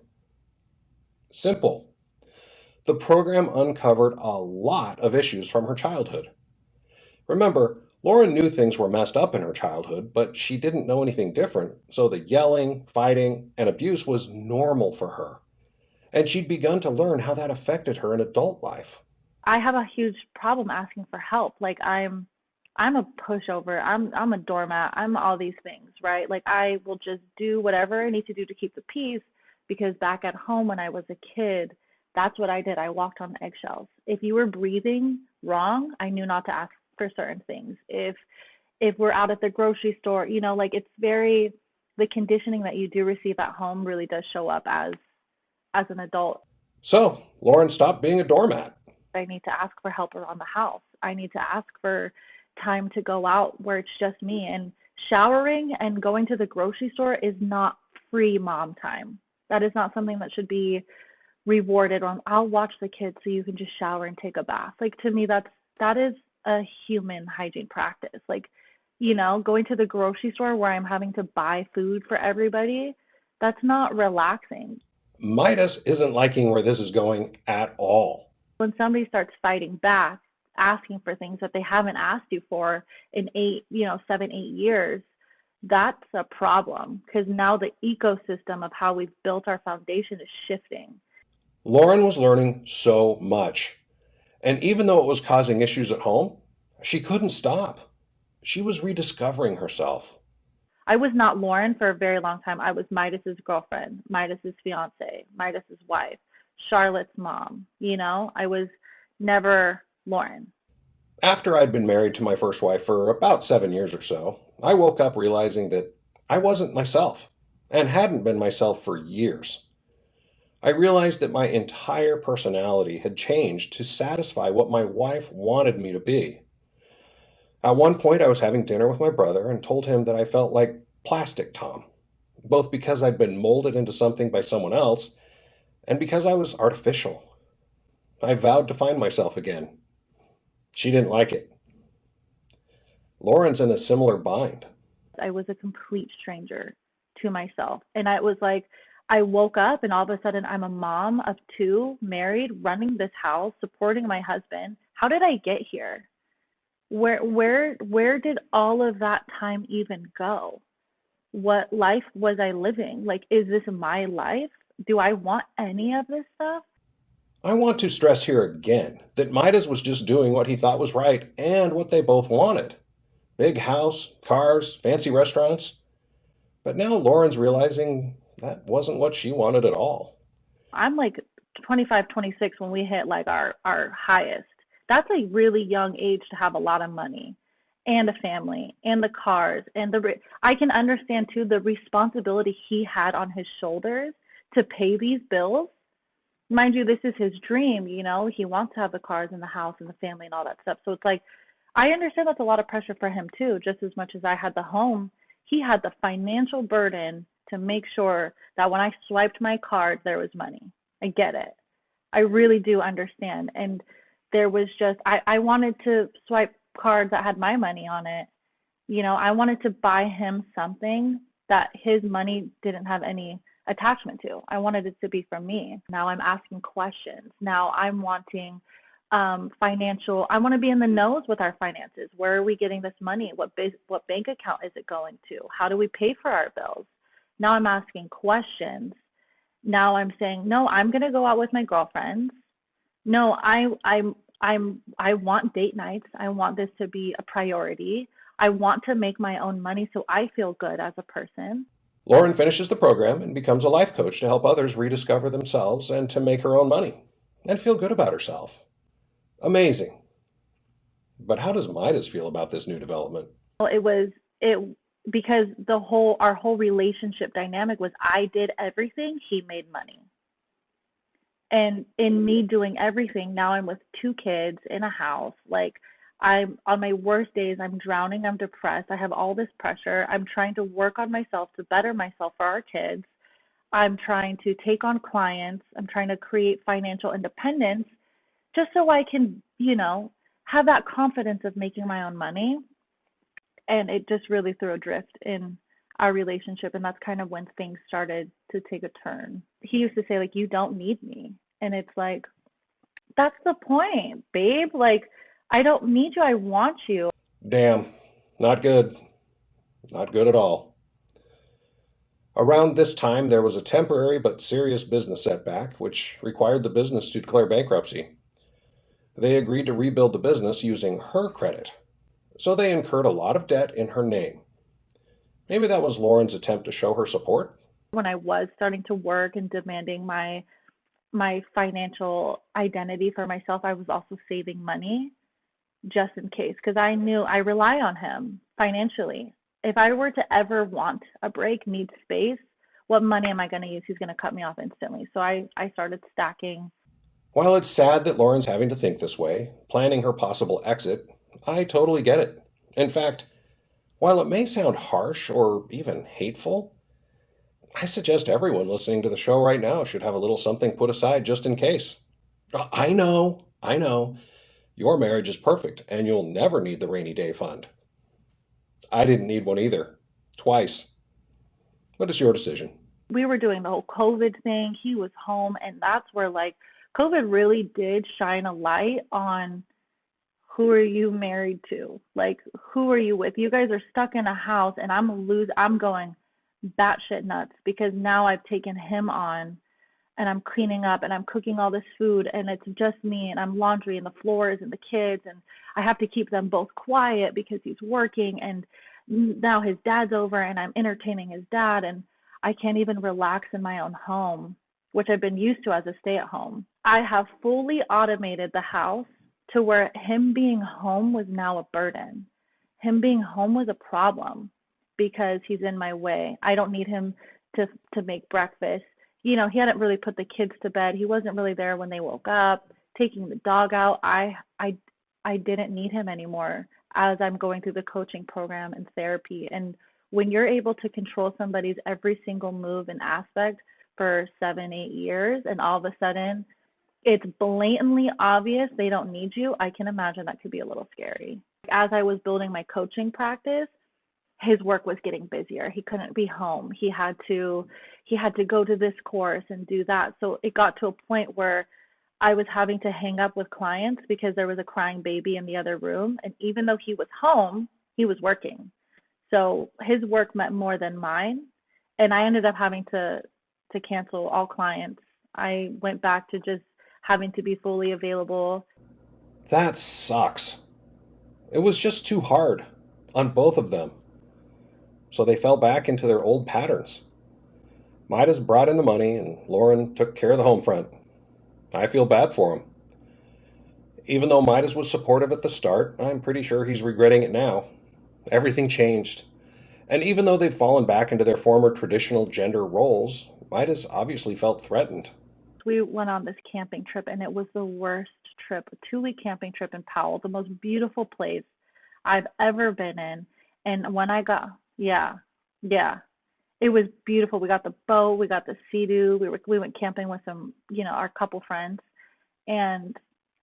Speaker 1: Simple. The program uncovered a lot of issues from her childhood. Remember, Lauren knew things were messed up in her childhood, but she didn't know anything different, so the yelling, fighting, and abuse was normal for her. And she'd begun to learn how that affected her in adult life.
Speaker 6: I have a huge problem asking for help. Like I'm a pushover. I'm a doormat. I'm all these things, right? Like I will just do whatever I need to do to keep the peace because back at home when I was a kid, that's what I did. I walked on eggshells. If you were breathing wrong, I knew not to ask for certain things. If we're out at the grocery store, like it's very the conditioning that you do receive at home really does show up as an adult.
Speaker 1: So, Lauren stopped being a doormat.
Speaker 6: I need to ask for help around the house. I need to ask for time to go out where it's just me. And showering and going to the grocery store is not free mom time. That is not something that should be rewarded on I'll watch the kids so you can just shower and take a bath. Like to me that is a human hygiene practice. Like, going to the grocery store where I'm having to buy food for everybody, that's not relaxing.
Speaker 1: Midas isn't liking where this is going at all.
Speaker 6: When somebody starts fighting back, asking for things that they haven't asked you for in 7, 8 years, that's a problem because now the ecosystem of how we've built our foundation is shifting.
Speaker 1: Lauren was learning so much. And even though it was causing issues at home, she couldn't stop. She was rediscovering herself.
Speaker 6: I was not Lauren for a very long time. I was Midas's girlfriend, Midas's fiance, Midas's wife, Charlotte's mom. I was never Lauren.
Speaker 1: After I'd been married to my first wife for about 7 years or so, I woke up realizing that I wasn't myself and hadn't been myself for years. I realized that my entire personality had changed to satisfy what my wife wanted me to be. At one point, I was having dinner with my brother and told him that I felt like plastic Tom, both because I'd been molded into something by someone else and because I was artificial. I vowed to find myself again. She didn't like it. Lauren's in a similar bind.
Speaker 6: I was a complete stranger to myself. And I was like, I woke up and all of a sudden I'm a mom of 2, married, running this house, supporting my husband. How did I get here? Where did all of that time even go? What life was I living? Like, is this my life? Do I want any of this stuff?
Speaker 1: I want to stress here again that Midas was just doing what he thought was right and what they both wanted. Big house, cars, fancy restaurants. But now Lauren's realizing that wasn't what she wanted at all.
Speaker 6: I'm like 25, 26 when we hit like our highest. That's a really young age to have a lot of money and a family and the cars and I can understand too the responsibility he had on his shoulders to pay these bills. Mind you, this is his dream, he wants to have the cars and the house and the family and all that stuff. So it's like, I understand that's a lot of pressure for him too, just as much as I had the home. He had the financial burden to make sure that when I swiped my card, there was money. I get it. I really do understand. And there was just, I wanted to swipe cards that had my money on it. I wanted to buy him something that his money didn't have any attachment to. I wanted it to be from me. Now I'm asking questions. Now I'm wanting financial, I want to be in the knows with our finances. Where are we getting this money? What bank account is it going to? How do we pay for our bills? Now I'm asking questions. Now I'm saying, no, I'm going to go out with my girlfriends. No, I want date nights. I want this to be a priority. I want to make my own money so I feel good as a person.
Speaker 1: Lauren finishes the program and becomes a life coach to help others rediscover themselves and to make her own money and feel good about herself. Amazing. But how does Midas feel about this new development?
Speaker 6: Well, because our whole relationship dynamic was I did everything, he made money. And in me doing everything, now I'm with 2 kids in a house. Like I'm on my worst days, I'm drowning, I'm depressed, I have all this pressure. I'm trying to work on myself to better myself for our kids. I'm trying to take on clients. I'm trying to create financial independence just so I can, have that confidence of making my own money. And it just really threw a drift in our relationship. And that's kind of when things started to take a turn. He used to say, like, you don't need me. And it's like, that's the point, babe. Like, I don't need you. I want you.
Speaker 1: Damn, not good. Not good at all. Around this time, there was a temporary but serious business setback, which required the business to declare bankruptcy. They agreed to rebuild the business using her credit, so they incurred a lot of debt in her name. Maybe that was Lauren's attempt to show her support?
Speaker 6: When I was starting to work and demanding my financial identity for myself, I was also saving money just in case, because I knew I rely on him financially. If I were to ever want a break, need space, what money am I going to use? He's going to cut me off instantly. So I started stacking.
Speaker 1: While it's sad that Lauren's having to think this way, planning her possible exit, I totally get it. In fact, while it may sound harsh or even hateful, I suggest everyone listening to the show right now should have a little something put aside just in case. I know. Your marriage is perfect and you'll never need the rainy day fund. I didn't need one either. Twice. But it's your decision.
Speaker 6: We were doing the whole COVID thing. He was home, and that's where like COVID really did shine a light on who are you married to? Like, who are you with? You guys are stuck in a house, and I'm going batshit nuts because now I've taken him on, and I'm cleaning up, and I'm cooking all this food, and it's just me, and I'm laundry, and the floors, and the kids, and I have to keep them both quiet because he's working, and now his dad's over, and I'm entertaining his dad, and I can't even relax in my own home, which I've been used to as a stay-at-home. I have fully automated the house to where him being home was now a burden. Him being home was a problem because he's in my way. I don't need him to make breakfast. You know, he hadn't really put the kids to bed. He wasn't really there when they woke up, taking the dog out. I didn't need him anymore as I'm going through the coaching program and therapy. And when you're able to control somebody's every single move and aspect for 7, 8 years, and all of a sudden it's blatantly obvious they don't need you, I can imagine that could be a little scary. As I was building my coaching practice, his work was getting busier. He couldn't be home. He had to go to this course and do that. So it got to a point where I was having to hang up with clients because there was a crying baby in the other room. And even though he was home, he was working. So his work meant more than mine. And I ended up having to cancel all clients. I went back to just having to be fully available.
Speaker 1: That sucks. It was just too hard on both of them. So they fell back into their old patterns. Midas brought in the money and Lauren took care of the home front. I feel bad for him. Even though Midas was supportive at the start, I'm pretty sure he's regretting it now. Everything changed. And even though they've fallen back into their former traditional gender roles, Midas obviously felt threatened.
Speaker 6: We went on this camping trip, and it was the worst trip, a 2-week camping trip in Powell, the most beautiful place I've ever been in. And when I got, yeah, it was beautiful. We got the boat, we got the sea-doo, we went camping with some, our couple friends, and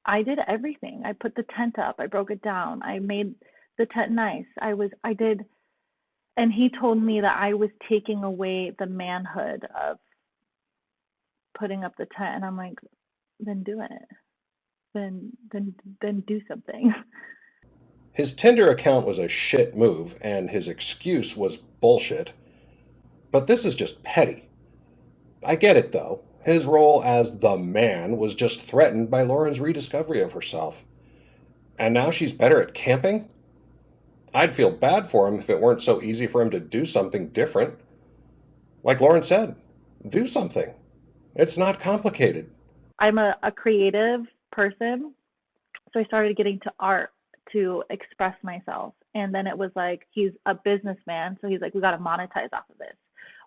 Speaker 6: I did everything. I put the tent up, I broke it down, I made the tent nice. I did, and he told me that I was taking away the manhood of putting up the tent, and I'm like, then do it. Then do something.
Speaker 1: His Tinder account was a shit move, and his excuse was bullshit. But this is just petty. I get it, though. His role as the man was just threatened by Lauren's rediscovery of herself. And now she's better at camping? I'd feel bad for him if it weren't so easy for him to do something different. Like Lauren said, do something. It's not complicated.
Speaker 6: I'm a creative person, so I started getting to art to express myself. And then it was like, he's a businessman, so he's like, we got to monetize off of this.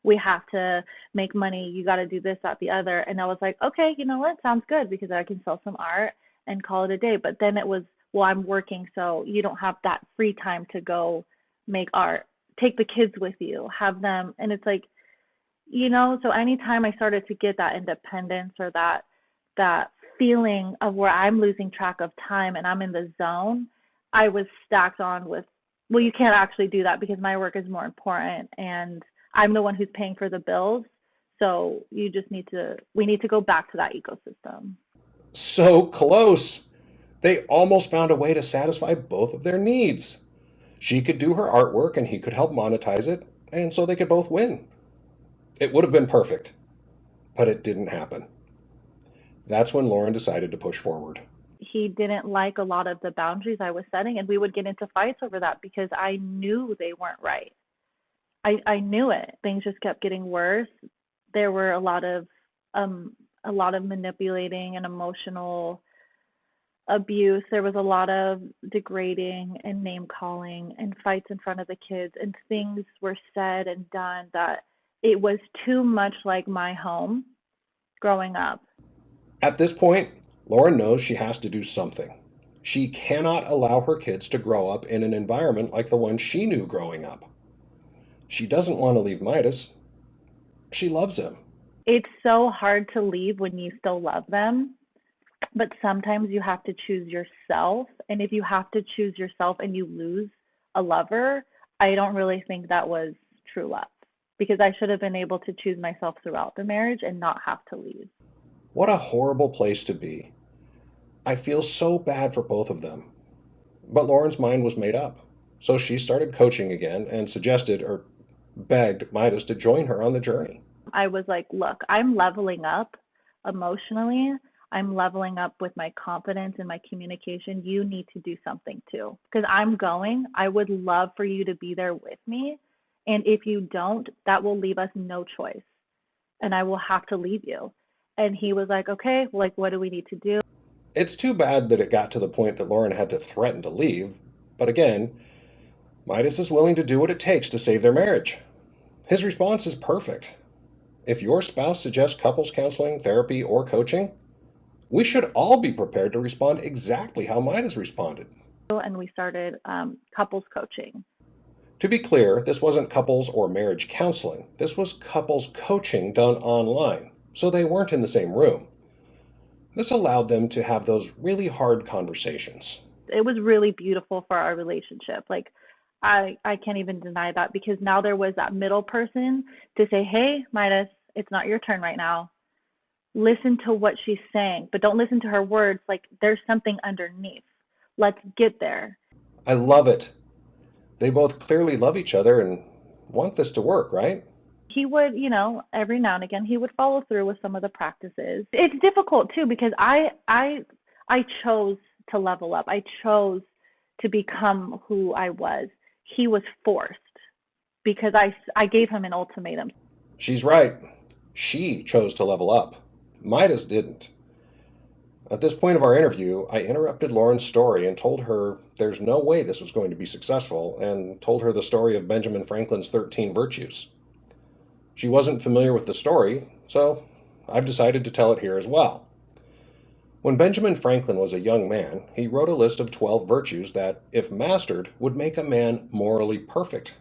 Speaker 6: We have to make money. You got to do this, that, the other. And I was like, okay, you know what? Sounds good, because I can sell some art and call it a day. But then it was, well, I'm working, so you don't have that free time to go make art. Take the kids with you, have them. And it's like, so anytime I started to get that independence or that feeling of where I'm losing track of time and I'm in the zone, I was stacked on with, well, you can't actually do that because my work is more important and I'm the one who's paying for the bills. So we need to go back to that ecosystem.
Speaker 1: So close. They almost found a way to satisfy both of their needs. She could do her artwork and he could help monetize it, and so they could both win. It would have been perfect, but it didn't happen. That's when Lauren decided to push forward.
Speaker 6: He didn't like a lot of the boundaries I was setting, and we would get into fights over that because I knew they weren't right. I knew it. Things just kept getting worse. There were a lot of manipulating and emotional abuse. There was a lot of degrading and name calling and fights in front of the kids, and things were said and done that it was too much like my home growing up.
Speaker 1: At this point, Lauren knows she has to do something. She cannot allow her kids to grow up in an environment like the one she knew growing up. She doesn't want to leave Midas. She loves him.
Speaker 6: It's so hard to leave when you still love them, but sometimes you have to choose yourself. And if you have to choose yourself and you lose a lover, I don't really think that was true love, because I should have been able to choose myself throughout the marriage and not have to leave.
Speaker 1: What a horrible place to be. I feel so bad for both of them. But Lauren's mind was made up. So she started coaching again and suggested or begged Midas to join her on the journey.
Speaker 6: I was like, look, I'm leveling up emotionally. I'm leveling up with my confidence and my communication. You need to do something too. Because I'm going. I would love for you to be there with me. And if you don't, that will leave us no choice. And I will have to leave you. And he was like, okay, like, what do we need to do?
Speaker 1: It's too bad that it got to the point that Lauren had to threaten to leave. But again, Midas is willing to do what it takes to save their marriage. His response is perfect. If your spouse suggests couples counseling, therapy, or coaching, we should all be prepared to respond exactly how Midas responded.
Speaker 6: And we started couples coaching.
Speaker 1: To be clear, this wasn't couples or marriage counseling. This was couples coaching done online, so they weren't in the same room. This allowed them to have those really hard conversations.
Speaker 6: It was really beautiful for our relationship. Like, I can't even deny that, because now there was that middle person to say, hey, Midas, it's not your turn right now. Listen to what she's saying, but don't listen to her words. Like, there's something underneath. Let's get there.
Speaker 1: I love it. They both clearly love each other and want this to work, right?
Speaker 6: He would, every now and again, he would follow through with some of the practices. It's difficult too, because I chose to level up. I chose to become who I was. He was forced because I gave him an ultimatum.
Speaker 1: She's right. She chose to level up. Midas didn't. At this point of our interview, I interrupted Lauren's story and told her there's no way this was going to be successful, and told her the story of Benjamin Franklin's 13 virtues. She wasn't familiar with the story, so I've decided to tell it here as well. When Benjamin Franklin was a young man, he wrote a list of 12 virtues that, if mastered, would make a man morally perfect.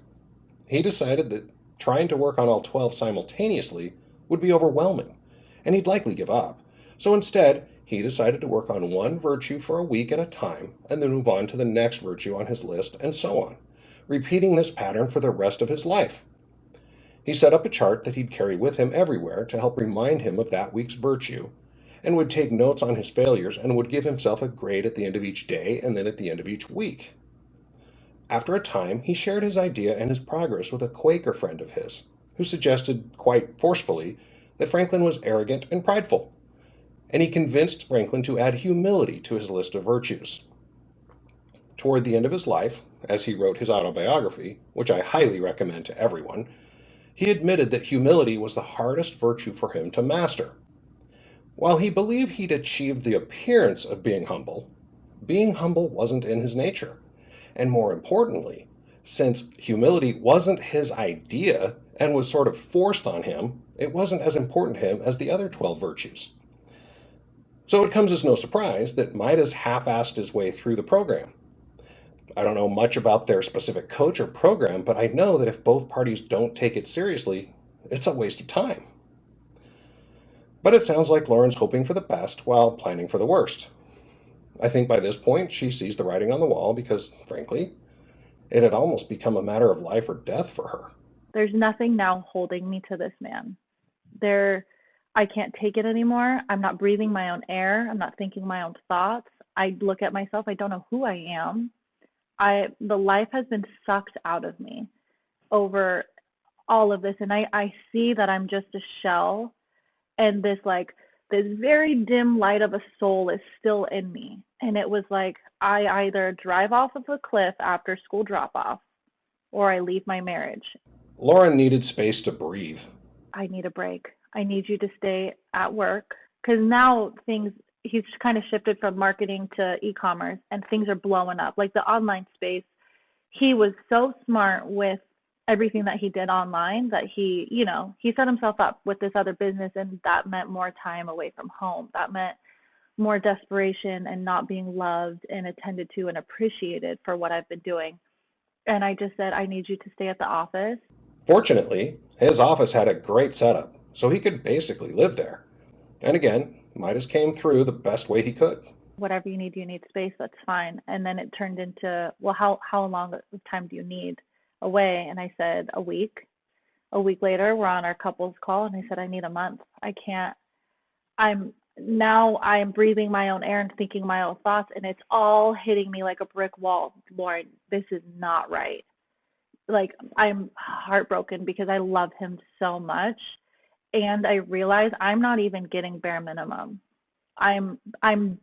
Speaker 1: He decided that trying to work on all 12 simultaneously would be overwhelming, and he'd likely give up. So instead, he decided to work on one virtue for a week at a time and then move on to the next virtue on his list, and so on, repeating this pattern for the rest of his life. He set up a chart that he'd carry with him everywhere to help remind him of that week's virtue, and would take notes on his failures and would give himself a grade at the end of each day and then at the end of each week. After a time, he shared his idea and his progress with a Quaker friend of his, who suggested quite forcefully that Franklin was arrogant and prideful, and he convinced Franklin to add humility to his list of virtues. Toward the end of his life, as he wrote his autobiography, which I highly recommend to everyone, he admitted that humility was the hardest virtue for him to master. While he believed he'd achieved the appearance of being humble wasn't in his nature. And more importantly, since humility wasn't his idea and was sort of forced on him, it wasn't as important to him as the other 12 virtues. So it comes as no surprise that Midas half-assed his way through the program. I don't know much about their specific coach or program, but I know that if both parties don't take it seriously, it's a waste of time. But it sounds like Lauren's hoping for the best while planning for the worst. I think by this point she sees the writing on the wall because, frankly, it had almost become a matter of life or death for her.
Speaker 6: There's nothing now holding me to this man. I can't take it anymore. I'm not breathing my own air. I'm not thinking my own thoughts. I look at myself. I don't know who I am. The life has been sucked out of me over all of this, and I see that I'm just a shell, and this very dim light of a soul is still in me. And it was like I either drive off of a cliff after school drop off or I leave my marriage.
Speaker 1: Lauren needed space to breathe.
Speaker 6: I need a break. I need you to stay at work, because now he's kind of shifted from marketing to e-commerce, and things are blowing up. Like the online space, he was so smart with everything that he did online that he set himself up with this other business, and that meant more time away from home. That meant more desperation and not being loved and attended to and appreciated for what I've been doing. And I just said, I need you to stay at the office.
Speaker 1: Fortunately, his office had a great setup, so he could basically live there. And again, Midas came through the best way he could.
Speaker 6: Whatever you need space, that's fine. And then it turned into, well, how long of time do you need away? And I said, a week. A week later, we're on our couples call, and I said, I need a month. I can't. I'm breathing my own air and thinking my own thoughts, and it's all hitting me like a brick wall. Lauren, this is not right. Like, I'm heartbroken because I love him so much, and I realize I'm not even getting bare minimum. I'm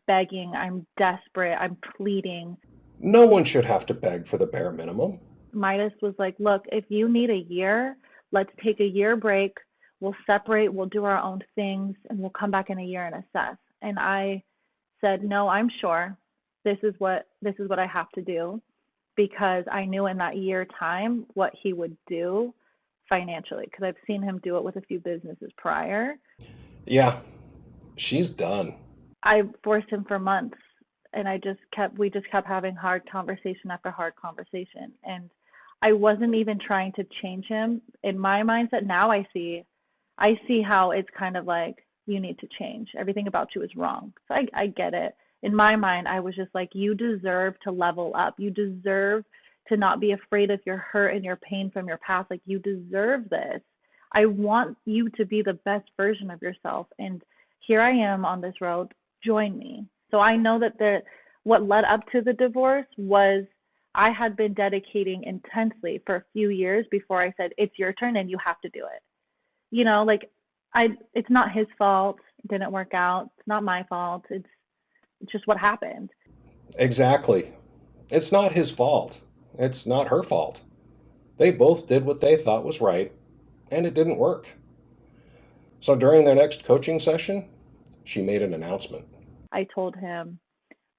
Speaker 6: begging, I'm desperate, I'm pleading.
Speaker 1: No one should have to beg for the bare minimum.
Speaker 6: Midas was like, look, if you need a year, let's take a year break. We'll separate, we'll do our own things, and we'll come back in a year and assess. And I said, no, I'm sure this is what I have to do, because I knew in that year time what he would do financially, because I've seen him do it with a few businesses prior.
Speaker 1: Yeah, she's done.
Speaker 6: I forced him for months, and we just kept having hard conversation after hard conversation. And I wasn't even trying to change him. In my mindset now, I see how it's kind of like, you need to change. Everything about you is wrong. So I get it. In my mind, I was just like, you deserve to level up. You deserve to not be afraid of your hurt and your pain from your past. Like, you deserve this. I want you to be the best version of yourself. And here I am on this road. Join me. So I know that what led up to the divorce was I had been dedicating intensely for a few years before I said, it's your turn and you have to do it. It's not his fault. It didn't work out. It's not my fault. It's just what happened.
Speaker 1: Exactly. It's not his fault. It's not her fault. They both did what they thought was right, and it didn't work. So during their next coaching session, she made an announcement.
Speaker 6: I told him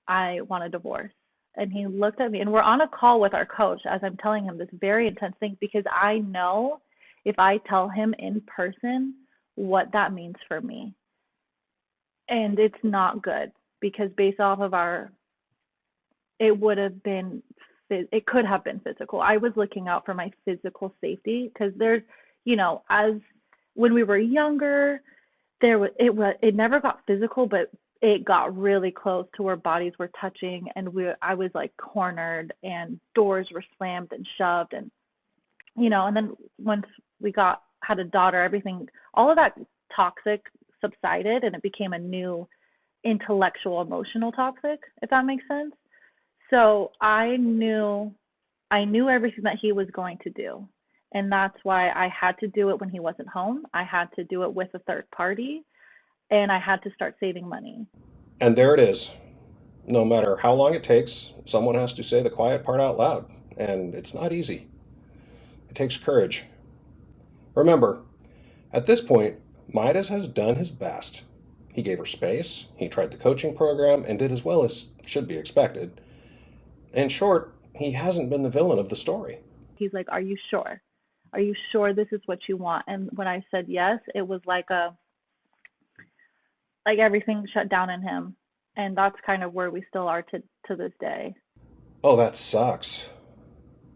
Speaker 6: I want a divorce. And he looked at me, and we're on a call with our coach as I'm telling him this very intense thing, because I know if I tell him in person what that means for me. And it's not good, because based off of it could have been physical. I was looking out for my physical safety, because there's, as when we were younger, it never got physical, but it got really close to where bodies were touching, and I was like cornered, and doors were slammed and shoved, and and then once we had a daughter, everything, all of that toxic subsided, and it became a new intellectual, emotional toxic, if that makes sense. So I knew everything that he was going to do. And that's why I had to do it when he wasn't home. I had to do it with a third party, and I had to start saving money.
Speaker 1: And there it is. No matter how long it takes, someone has to say the quiet part out loud. And it's not easy. It takes courage. Remember, at this point, Midas has done his best. He gave her space, he tried the coaching program, and did as well as should be expected. In short, he hasn't been the villain of the story.
Speaker 6: He's like, are you sure? Are you sure this is what you want? And when I said yes, it was like everything shut down in him. And that's kind of where we still are to this day.
Speaker 1: Oh, that sucks.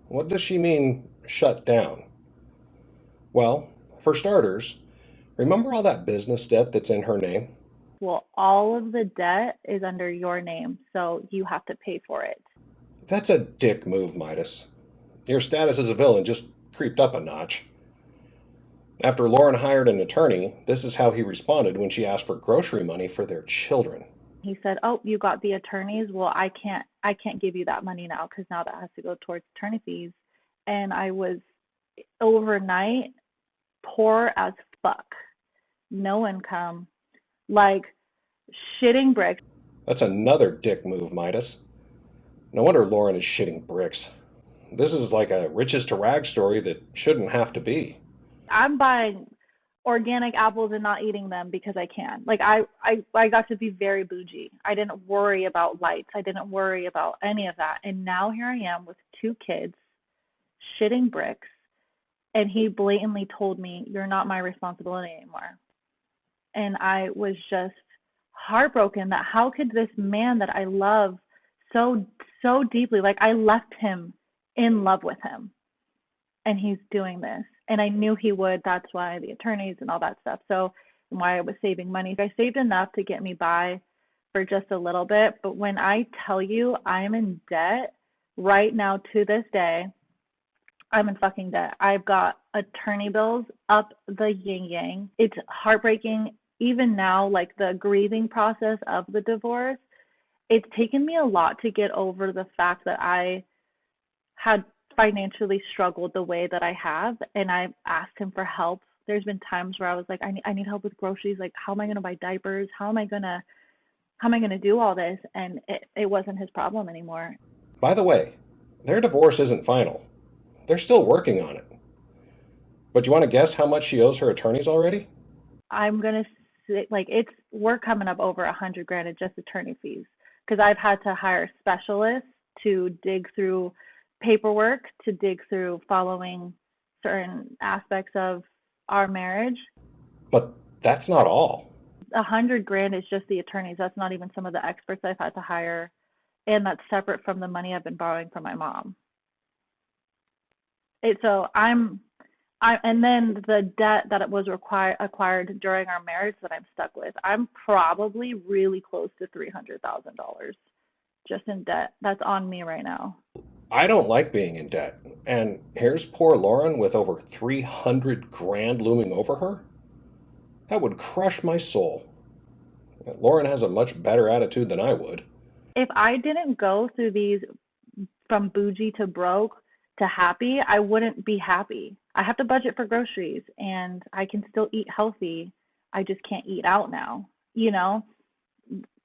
Speaker 1: What does she mean, shut down? Well, for starters, remember all that business debt that's in her name?
Speaker 6: Well, all of the debt is under your name, so you have to pay for it.
Speaker 1: That's a dick move, Midas. Your status as a villain just creeped up a notch. After Lauren hired an attorney, this is how he responded when she asked for grocery money for their children.
Speaker 6: He said, "Oh, you got the attorneys? Well, I can't give you that money now because now that has to go towards attorney fees." And I was overnight poor as fuck. No income, like shitting bricks.
Speaker 1: That's another dick move, Midas. No wonder Lauren is shitting bricks. This is like a riches to rags story that shouldn't have to be.
Speaker 6: I'm buying organic apples and not eating them because I can. Like I got to be very bougie. I didn't worry about lights. I didn't worry about any of that. And now here I am with 2 kids shitting bricks, and he blatantly told me, "You're not my responsibility anymore." And I was just heartbroken that how could this man that I love so deeply, like I left him in love with him, and he's doing this. And I knew he would. That's why the attorneys and all that stuff. So why I was saving money. I saved enough to get me by for just a little bit. But when I tell you I'm in debt right now to this day, I'm in fucking debt. I've got attorney bills up the yin yang. It's heartbreaking even now, like the grieving process of the divorce. It's taken me a lot to get over the fact that I had financially struggled the way that I have, and I've asked him for help. There's been times where I was like, I need help with groceries. Like, how am I going to buy diapers? How am I going to do all this? And it wasn't his problem anymore.
Speaker 1: By the way, their divorce isn't final. They're still working on it. But you want to guess how much she owes her attorneys already?
Speaker 6: I'm going to say, like, we're coming up over $100,000 in just attorney fees because I've had to hire specialists to dig through paperwork, to dig through following certain aspects of our marriage.
Speaker 1: But that's not all.
Speaker 6: $100,000 is just the attorneys. That's not even some of the experts I've had to hire, and that's separate from the money I've been borrowing from my mom. And then the debt that it was acquired during our marriage that I'm stuck with, I'm probably really close to $300,000 just in debt. That's on me right now.
Speaker 1: I don't like being in debt. And here's poor Lauren with over 300 grand looming over her? That would crush my soul. Lauren has a much better attitude than I would.
Speaker 6: If I didn't go through these from bougie to broke to happy, I wouldn't be happy. I have to budget for groceries and I can still eat healthy. I just can't eat out now.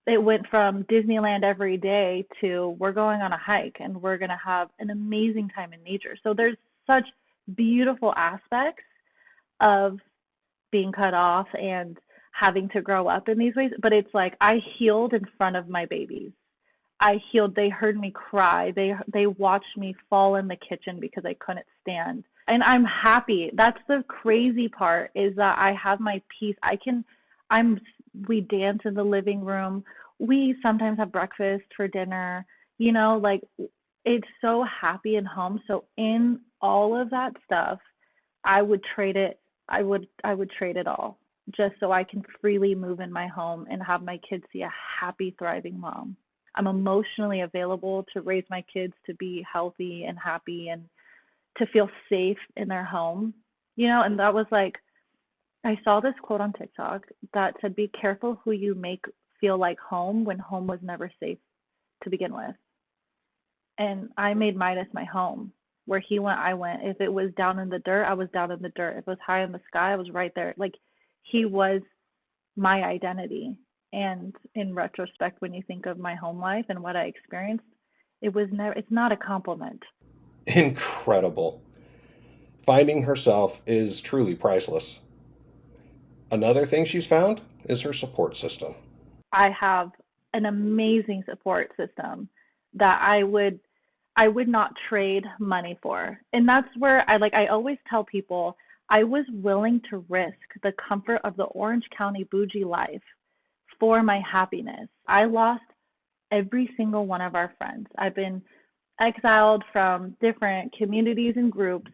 Speaker 6: It went from Disneyland every day to we're going on a hike and we're going to have an amazing time in nature. So there's such beautiful aspects of being cut off and having to grow up in these ways. But it's like I healed in front of my babies. I healed. They heard me cry. They watched me fall in the kitchen because I couldn't stand. And I'm happy. That's the crazy part, is that I have my peace. We dance in the living room. We sometimes have breakfast for dinner. Like it's so happy in home. So in all of that stuff, I would trade it. I would trade it all just so I can freely move in my home and have my kids see a happy, thriving mom. I'm emotionally available to raise my kids to be healthy and happy and to feel safe in their home, and that was like, I saw this quote on TikTok that said, be careful who you make feel like home when home was never safe to begin with. And I made Midas my home. Where he went, I went. If it was down in the dirt, I was down in the dirt. If it was high in the sky, I was right there. Like, he was my identity. And in retrospect, when you think of my home life and what I experienced, it's not a compliment.
Speaker 1: Incredible. Finding herself is truly priceless. Another thing she's found is her support system.
Speaker 6: I have an amazing support system that I would not trade money for. And that's where I always tell people, I was willing to risk the comfort of the Orange County bougie life for my happiness. I lost every single one of our friends. I've been exiled from different communities and groups,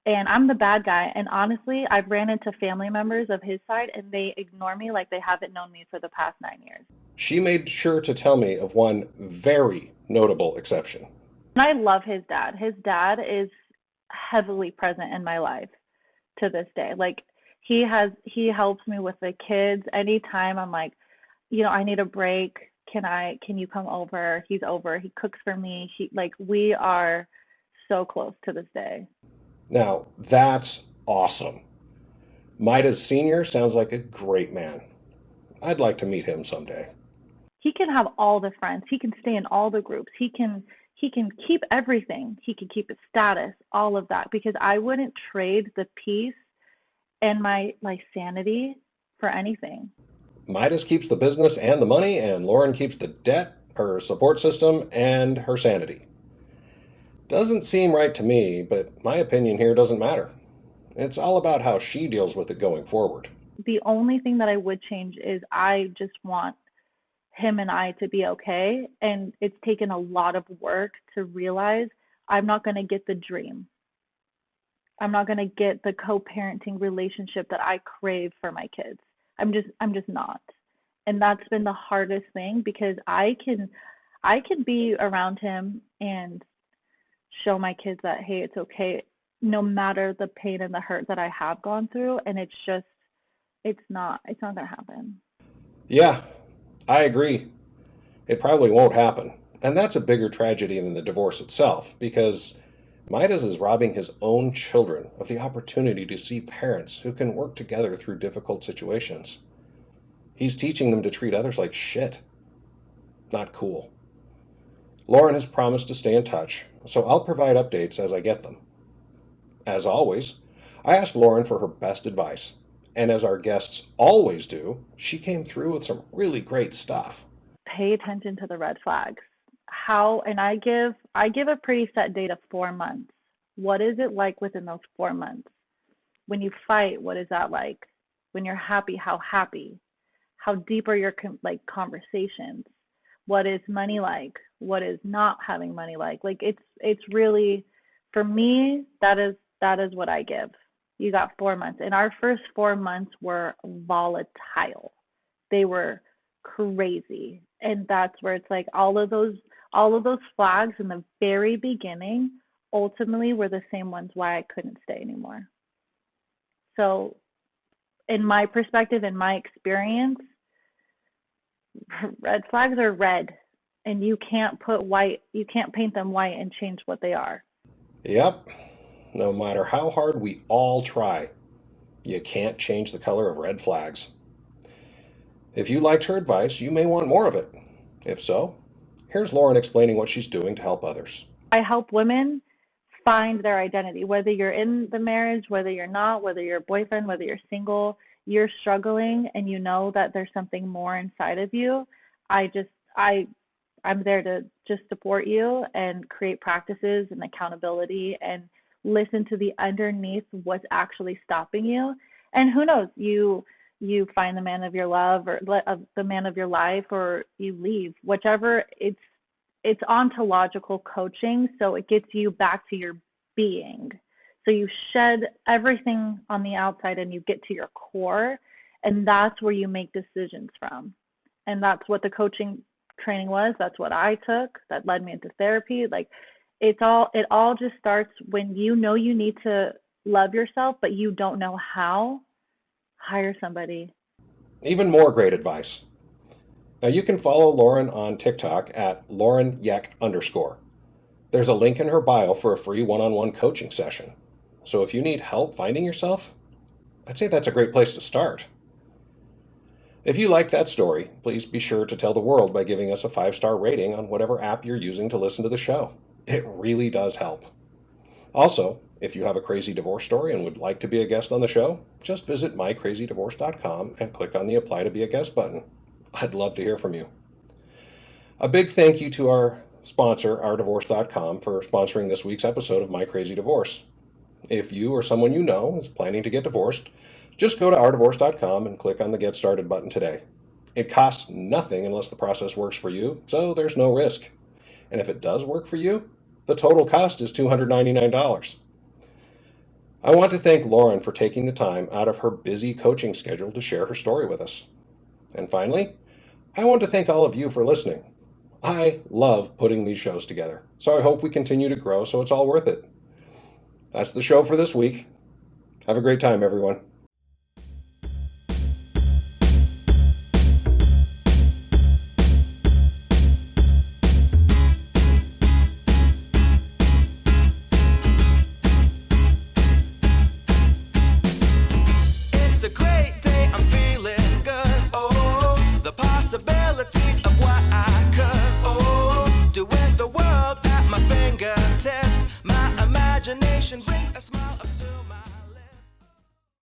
Speaker 6: and I'm the bad guy. And honestly, I've ran into family members of his side, and they ignore me like they haven't known me for the past 9 years.
Speaker 1: She made sure to tell me of one very notable exception.
Speaker 6: And I love his dad. His dad is heavily present in my life to this day. Like, he helps me with the kids anytime I'm like, I need a break. can you come over? He's over. He cooks for me. We are so close to this day.
Speaker 1: Now, that's awesome. Midas Sr. sounds like a great man. I'd like to meet him someday.
Speaker 6: He can have all the friends. He can stay in all the groups. He can keep everything. He can keep his status, all of that, because I wouldn't trade the peace and my sanity for anything.
Speaker 1: Midas keeps the business and the money, and Lauren keeps the debt, her support system, and her sanity. Doesn't seem right to me, but my opinion here doesn't matter. It's all about how she deals with it going forward.
Speaker 6: The only thing that I would change is I just want him and I to be okay. And it's taken a lot of work to realize I'm not going to get the dream. I'm not going to get the co-parenting relationship that I crave for my kids. I'm just not. And that's been the hardest thing, because I can be around him and show my kids that, hey, it's okay, no matter the pain and the hurt that I have gone through. And it's not going to happen.
Speaker 1: Yeah, I agree. It probably won't happen. And that's a bigger tragedy than the divorce itself, because Midas is robbing his own children of the opportunity to see parents who can work together through difficult situations. He's teaching them to treat others like shit. Not cool. Lauren has promised to stay in touch, so I'll provide updates as I get them. As always, I asked Lauren for her best advice, and as our guests always do, she came through with some really great stuff.
Speaker 6: Pay attention to the red flags. And I give a pretty set date of 4 months. What is it like within those 4 months? When you fight, what is that like? When you're happy, how happy? How deep are your conversations? What is money like? What is not having money like? It's really, for me, that is what I give. You got 4 months. And our first 4 months were volatile. They were crazy. And that's where it's like all of those flags in the very beginning ultimately were the same ones why I couldn't stay anymore. So in my perspective, in my experience, red flags are red, and you can't paint them white and change what they are.
Speaker 1: Yep. No matter how hard we all try, you can't change the color of red flags. If you liked her advice, you may want more of it. If so, here's Lauren explaining what she's doing to help others.
Speaker 6: I help women find their identity, whether you're in the marriage, whether you're not, whether you're a boyfriend, whether you're single, you're struggling and you know that there's something more inside of you. I'm there to just support you and create practices and accountability and listen to the underneath what's actually stopping you. And who knows, you find the man of your love or the man of your life, or you leave, whichever. It's ontological coaching, so it gets you back to your being. So you shed everything on the outside and you get to your core, and that's where you make decisions from. And that's what the coaching training was. That's what I took. That led me into therapy. It all just starts when you know you need to love yourself, but you don't know how. Hire somebody.
Speaker 1: Even more great advice. Now you can follow Lauren on TikTok at LaurenYek_. There's a link in her bio for a free one-on-one coaching session. So if you need help finding yourself, I'd say that's a great place to start. If you liked that story, please be sure to tell the world by giving us a 5-star rating on whatever app you're using to listen to the show. It really does help. Also, if you have a crazy divorce story and would like to be a guest on the show, just visit mycrazydivorce.com and click on the Apply to Be a Guest button. I'd love to hear from you. A big thank you to our sponsor, ourdivorce.com, for sponsoring this week's episode of My Crazy Divorce. If you or someone you know is planning to get divorced, just go to ourdivorce.com and click on the Get Started button today. It costs nothing unless the process works for you, so there's no risk. And if it does work for you, the total cost is $299. I want to thank Lauren for taking the time out of her busy coaching schedule to share her story with us. And finally, I want to thank all of you for listening. I love putting these shows together, so I hope we continue to grow so it's all worth it. That's the show for this week. Have a great time, everyone.
Speaker 4: imagination brings a smile.